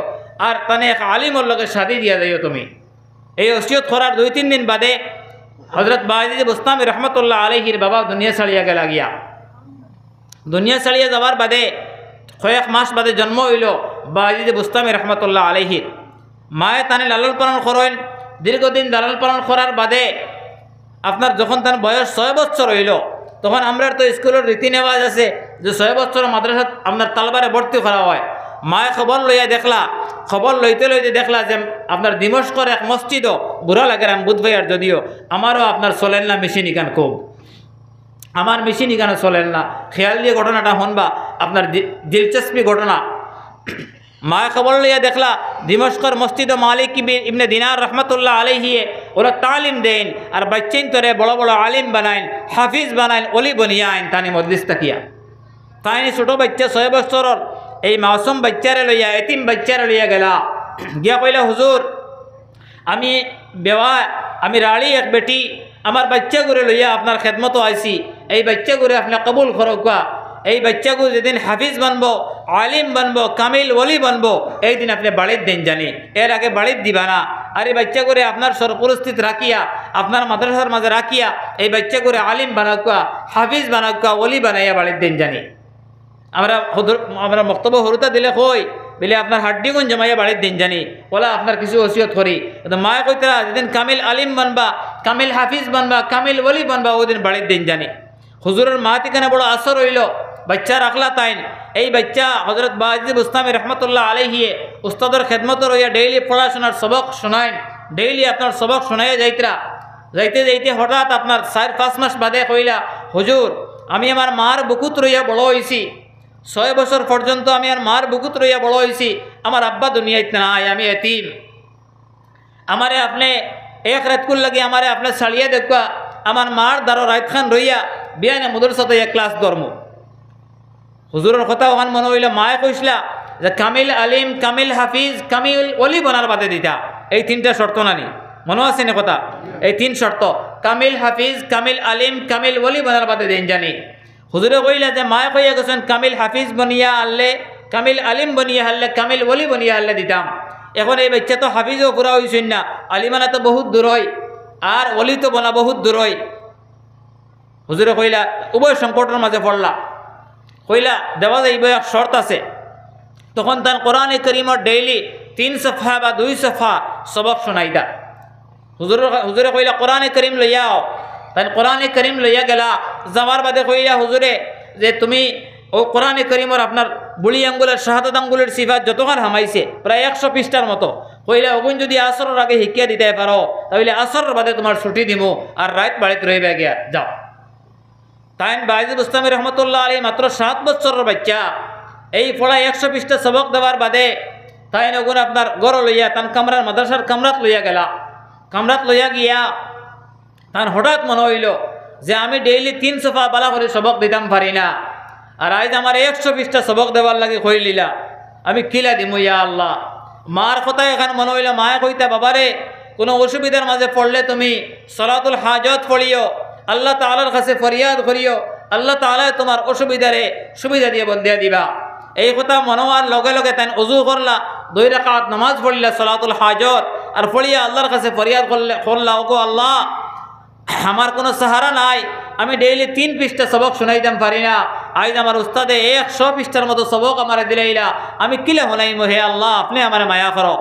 আর তানে এক আলিমর লগে শাদি দিয়া যাইও তুমি। এই ওসিয়ত করার 2-3 দিন বাদে হযরত বায়জিদ বুস্তামি রহমতুল্লাহ আলাইহির বাবা দুনিয়া ছাড়িয়া গেলা গিয়া। দুনিয়া ছাড়িয়া যাওয়ার বাদে কয়েক মাস বাদে জন্ম হইল বায়জিদ বুস্তামি রহমতুল্লাহ আলাইহির। মায়ে তানে লালন পালন করেন। দীর্ঘদিন লালন পালন করার বাদে আপনার যখন তার বয়স 6 বছর হইল তখন আমরা তো স্কুলের রীতি নেওয়াজ আছে যে 6 বছর মাদ্রাসা আপনার তালবারে ভর্তি করা হয়। মায়ে খবর লইয়া দেখলা, খবর লইতে লইতে দেখলা যে আপনার দিমস্কর এক মসজিদও বুড়া লাগে রাম বুধ ভাইয়ার, যদিও আমারও আপনার চলেন না মেশিন ইকান খুব, আমার মেশিন ইকানে চলেন না। খেয়াল দিয়ে ঘটনাটা শুনবা, আপনার দিলচস্পি ঘটনা। মায়ে খবর লইয়া দেখলা দিমস্কর মসজিদ মালিক ইবনে দিনার রহমতুল্লাহ আলাইহি ওরা তালিম দেন আর বাচ্চাইন তরে বড় বড় আলিম বানাইন, হাফিজ বানাইন, অলি বনিয়া আইন তানি মজলিস তাকিয়া। তাই ছোটো বাচ্চা 6 বছরের এই মাসুম বাচ্চারে লইয়া, এতিম বাচ্চারে লইয়া গেলা গিয়া কইলা হুজুর আমি বেওয়া, আমি রাড়ি এক বেটি, আমার বাচ্চাগুলো লইয়া আপনার খেদমত আইসি, এই বাচ্চাগুলো আপনি কবুল করুকা। এই বাচ্চাগুলো যেদিন হাফিজ বানবো, আলিম বানবো, কামিল ওলি বানবো, এই দিন আপনি বাড়ির দেন জানি, এর আগে বাড়ির দিবা না। আর এই বাচ্চাগুলো আপনার সরপরিস্থিত রাখিয়া, আপনার মাদ্রাসার মাঝে রাখিয়া এই বাচ্চাগুলো আলিম বানাকা, হাফিজ বানাকা, ওলি বানাইয়া বাড়ির দেন জানি। আমরা বক্তব্য হরুতা দিলে কই বলে আপনার হাড্ডিগুন জমাইয়া বাড়ির দিন জানি, বলা আপনার কিছু ওসিয়ত করি। মায়ে কইতরা যেদিন কামিল আলিম বানবা, কামিল হাফিজ বানবা, কামিল ওলি বানবা, ওই দিন বাড়ির দিন জানি। হুজুরের মা ঠিকানা বড় আসর হইল, বাচ্চা রাখলা তাইন এই বাচ্চা হজরত বাজিদ বুস্তামি রহমতুল্লাহ আলাইহিয়ে উস্তাদের খেদমত রইয়া ডেইলি পড়াশোনার সবক শোনাইন ডেইলি আপনার সবক শোনাইয়া যাইতরা যাইতে যাইতে হঠাৎ আপনার 4-5 মাস বাদে কইলা হুজুর আমি আমার মার বুকুত রইয়া বড় হইছি 6 বছর পর্যন্ত আমি আর মার বুকুত রইয়া বড় হইছি আমার আব্বা দুনিয়াতে নাই আমি এতিম আমারে আপনি এক রাতকুল লাগে আমারে আপনি ছাড়িয়ে দেখবা আমার মার দ্বারা রাত খান রইয়া বিয়ানে মাদ্রাসাতে এক ক্লাস ধর্ম হুজুরের কথা ওখান মনে হইলে মায়ে কইসলা যে কামিল আলিম কামিল হাফিজ কামিল ওলি বনার বাদে দিতা এই 3টা শর্ত নানি মনে আছে না কথা এই 3 শর্ত কামিল হাফিজ কামিল আলিম কামিল ওলি বনার বাদে দেন জানি হুজুরে কইলা যে মায়ে কইয়া গেছেন কামিল হাফিজ বনিয়া আল্লে কামিল আলিম বনিয়া আল্লে কামিল ওলি বনিয়া আল্লে দিতাম এখন এই বাচ্চা তো হাফিজও পুরা হইছেন না আলিমানা তো বহুত দূর হয় আর ওলি তো বনা বহুত দূর হয় হুজুরে কইলা উভয় সংকটের মাঝে পড়লা কইলা দেওয়া যাইব এক শর্ত আছে তখন তার কোরআনে করিমর ডেইলি 3 সফা বা 2 সফা সবক শোনাইতা হুজুরে কইলা কোরআনে করিম লইয়াও তাই কোরআনে করিম লইয়া গেলা যাওয়ার বাদে কইলা হুজুরে যে তুমি ও কোরআনে করিমর আপনার বুড়ি আঙ্গুলের শাহাদাত আঙ্গুলের সিফাত যতক্ষণ হামাইছে প্রায় 100 পৃষ্ঠার মতো কইলা ওগুন যদি আসরের আগে শিক্ষা দিতে পারো তাহলে আসরের বাদে তোমার ছুটি দিব আর রাত বাড়িতে রইবে গিয়া যাও তাই বাজিদ বুস্তামি রহমতুল্লাহ আলী মাত্র 7 বছরের বাচ্চা এই পড়া 100 পৃষ্ঠা সবক দেওয়ার বাদে তাই নগুন আপনার গড় লইয়া তান কামরার মাদ্রাসার কামরাত লইয়া গেলা কামরাত লইয়া গিয়া তার হঠাৎ মনে হইল যে আমি ডেইলি 3 সফা বালা করে সবক দিতাম পারি না আর আজ আমার 100 পৃষ্ঠা সবক দেওয়ার লাগে কইলিলা আমি কিলা দিমু ইয়া আল্লাহ মার কথা এখন মনে হইল মায়ে কইতা বাবারে কোনো অসুবিধার মাঝে পড়লে তুমি সলাতুল হাজত পড়িও আল্লাহ তাআলার কাছে ফরিয়াদ করিও আল্লাহ তাআলা তোমার অসুবিধারে সুবিধা দিয়ে বন্দিয়া দিবা এই কথা মনে হওয়ার লগে লগে তাই অজু করলা 2 রাকাত নামাজ পড়লা সলাতুল হাজত আর পড়িয়া আল্লাহর কাছে ফরিয়াদ করলা ওগো আল্লাহ আমার কোনো সাহারা নাই আমি ডেইলি 3 পৃষ্ঠা সবক শুনাইতাম পারি না আজ আমার উস্তাদে 100 পৃষ্ঠার মতো সবক আমারে দিলাইলা আমি কিলে হনাইমু হে আল্লাহ আপনি আমারে মায়া করো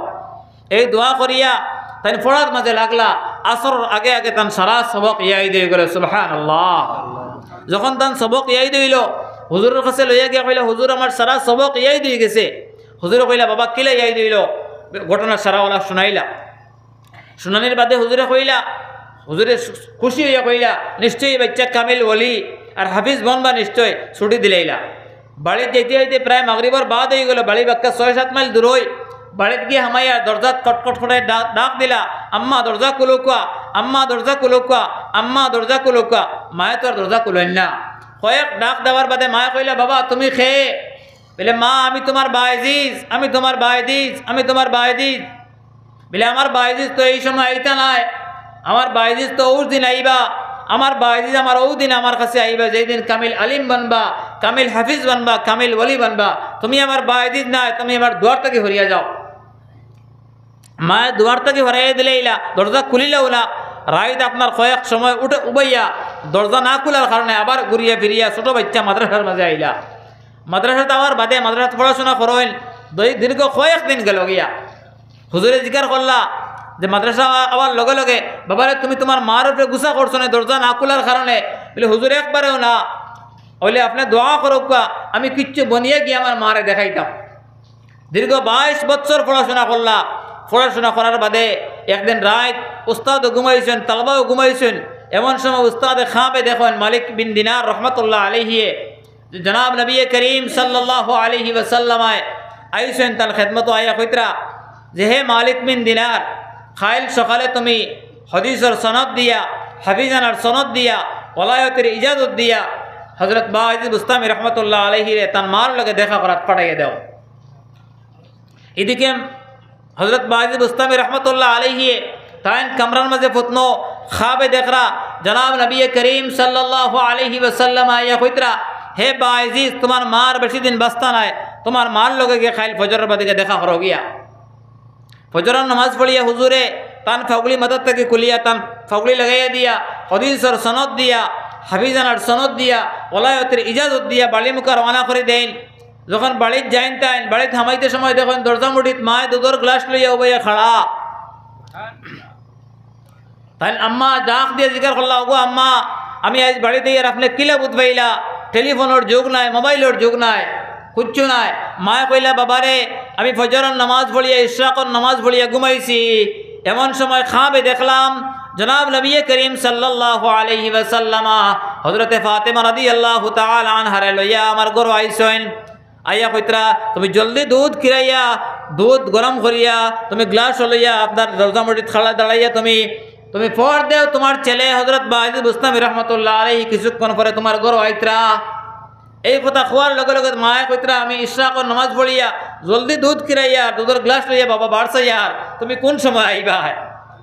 এই দোয়া করিয়া তাই পড়ার মাঝে লাগলা আসর আগে আগে তান সারা সবক ইয়াই দিয়ে গেল সুবহানাল্লাহ যখন তান সবক ইয়াই দিল হুজুরের কাছে লইয়া গিয়া কইলা হুজুর আমার সারা সবক ইয়াই দিয়ে গেছে হুজুরে কইলা বাবা কিলে ইয়াই দিল ঘটনা সারাওয়ালা শুনাইলা শুনানির বাদে হুজুরে কইলা হুজুরে খুশি হইয়া কইলা নিশ্চয়ই বাচ্চা কামিল ওলি আর হাফিজ বনবা নিশ্চয় ছুটি দিলাইলা বাড়িতে যেতে যেতে প্রায় মাগরিবর বাদ হয়ে গেল বাড়ি বাক্কা 6-7 মাইল দূর হই বাড়িতে গিয়ে হামাইয়া দরজা কটকট করে ডাক দিলা আম্মা দরজা কুলুকা আম্মা দরজা কুলুকা আম্মা দরজা কুলুকা মায়ে তো আর দরজা কুলেন না কয়েক ডাক দেওয়ার বাদে মায়ে কইলা বাবা তুমি খেয়ে বলে মা আমি তোমার বায়জিজ আমি তোমার বায়জিজ আমি তোমার বায়জিজ বলে আমার বায়জিজ তো এই সময় আইতা নাই আমার বায়জিজ তো ওই দিন আইবা আমার বায়জিজ আমার ওই দিন আমার কাছে আইবা যেই দিন কামিল আলিম বানবা কামিল হাফিজ বানবা কামিল ওলি বানবা তুমি আমার বায়জিজ নাই তুমি আমার দুয়ার থেকে হরিয়া যাও মায়ের দুয়ার থেকে হরাইয়া দিলাইলা দরজা খুলিলাও না রাইত আপনার কয়েক সময় উঠে উবাইয়া দরজা না খোলার কারণে আবার ঘুরিয়া ফিরিয়া ছোটো বাচ্চা মাদ্রাসার মাঝে আইলা মাদ্রাসাতে আবার বাদে মাদ্রাসাত পড়াশোনা করেন দীর্ঘ কয়েক দিন গেল গিয়া হুজুরে জিজ্ঞার করলা যে মাদ্রাসা আবার লগে লগে বাবারে তুমি তোমার মার উপরে গুসা করছো না দরজা না খোলার কারণে বলে হুজুরে একবারেও না বলে আপনি দোয়া করুকা আমি কিচ্ছু বনিয়ে গিয়ে আমার মারে দেখাইতাম দীর্ঘ 22 বছর পড়াশোনা করলা পড়াশোনা করার বাদে একদিন রাত উস্তাদও ঘুমাইছেন তালবাও ঘুমাইছেন এমন সময় উস্তাদে খাঁপে দেখেন মালিক বিন দিনার রহমতুল্লাহ আলাইহিয়ে জনাব নবী করিম সাল্লাল্লাহু আলাইহি ওয়াসাল্লামায় আইছেন তার খেদমত আয়া কইতরা যে হে মালিক বিন দিনার খাইল সকালে তুমি হদিসের সনদ দিয়া হাফিজানার সনদ দিয়া ওলায়তের ইজাজত দিয়া হজরত বাজিদ বুস্তামি রহমতুল্লাহ আলাইহিরে তার মার লগে দেখা করাত পাঠাইয়া দাও এদিকে হজরত বাজিদ বুস্তামি রহমতুল্লাহ আলাইহিয়ে তাইন কামরার মাঝে ফুতনো খাবে দেখরা জনাব নবী করিম সাল্লাল্লাহু আলাইহি ওয়াসাল্লাম আয়া কইতরা হে বাজিদ তোমার মার বেশি দিন বাস্তা নাই তোমার মার লগে গিয়ে খাইল ফজরের বাদিকে দেখা করো গিয়া ফজরের নামাজ পড়িয়া হুজুরে তান ফাগলি মদদ থেকে কুলিয়া তান ফাগলি লাগাইয়া দিয়া হদিসের সনদ দিয়া হাফিজানার সনদ দিয়া ওলায়তের ইজাজত দিয়া বাড়ি মুখা রওনা করে দেন যখন বাড়িত যাইন তাইন বাড়িতে থামাইতে সময় দেখেন দরজা মুঠিত মায় দুধর গ্লাস লইয়া উবাইয়া খাড়া তাই আম্মা ডাক দিয়ে জিজ্ঞাসা করলা ওগো আম্মা আমি আজ বাড়িতে আর আপনি কিলা বুধবাইলা টেলিফোনের যুগ নাই, মোবাইলের যুগ নাই, কিচ্ছু নাই। মায়ে কইলা বাবারে আমি ফজরের নামাজ পড়িয়া ইশরাকের নামাজ পড়িয়া ঘুমাইছি, এমন সময় খাবে দেখলাম জনাব নবী করিম সাল্লাল্লাহু আলাইহি ওয়াসাল্লাম হযরতে ফাতেমা রাদিয়াল্লাহু তাআলা আনহারে লইয়া আমার ঘর আইছেন। আইয়া কইতরা তুমি জলদি দুধ খিরাইয়া দুধ গরম করিয়া তুমি গ্লাস লইয়া আপনার দরজা মসজিদ খাড়া দাঁড়াইয়া তুমি ফর দেও, তোমার ছেলে হযরত বায়জিদ বুস্তামি রহমতুল্লাহ আলাইহি কিছুক্ষণ পরে তোমার ঘর আইতরা। এই কথা খোয়ার লগে লগে মায়ে কইতরা আমি ইশরাকের নামাজ পড়িয়া জলদি দুধ খিরাইয়া দুধের গ্লাস লইয়া বাবা বাড়ছাইয়া তুমি কোন সময় আইবা?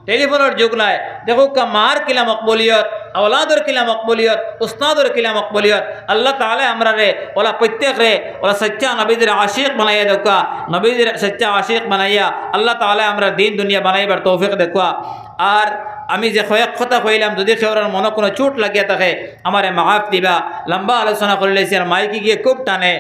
টেলিফোনের যুগ নাই। দেখো মার কিলা মকবুলিয়ত, আওলাদর কিলা মকবুলিয়ত, উস্তাদর কিলা মকবুলিয়ত। আল্লাহ তাআলা আমরা রে ওলা প্রত্যেক রে ওলা সচ্চা নবীদের আশিক বানাইয়া দেখা, নবীদের সচ্চা আশিক বানাইয়া আল্লাহ তাআলা আমরা দিন দুনিয়া বানাইবার তৌফিক দেখা। আর আমি যে কয়েক কথা কইলাম যদি সেওরার মনে কোনো চোট লাগিয়া থাকে আমারে মাফ দিবা। লম্বা আলোচনা করে লেছি আর মাইকি গিয়ে খুব টানে,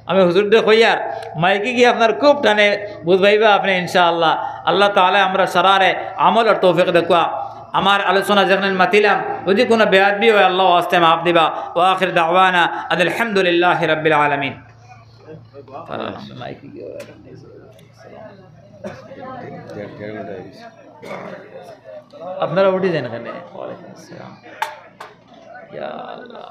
আমি হুজুরদের কইয়ার মাইকি গিয়ে আপনার খুব টানে বুঝবাইবা আপনি ইনশাআল্লাহ। আল্লাহ তাআলা আমরা সারারে আমল আর তৌফিক দেখা। আমার আলোচনা যেখানে মাতিলাম যদি কোনো বেয়াদবি হয় আল্লাহ আস্তে মাফ দিবা। ওয়া আখির দাওয়ানা আলহামদুলিল্লাহি রাব্বিল আলামিন। আপনারা উঠে যান এখানে। ওয়ালাইকুম আসসালাম। ইয়া আল্লাহ।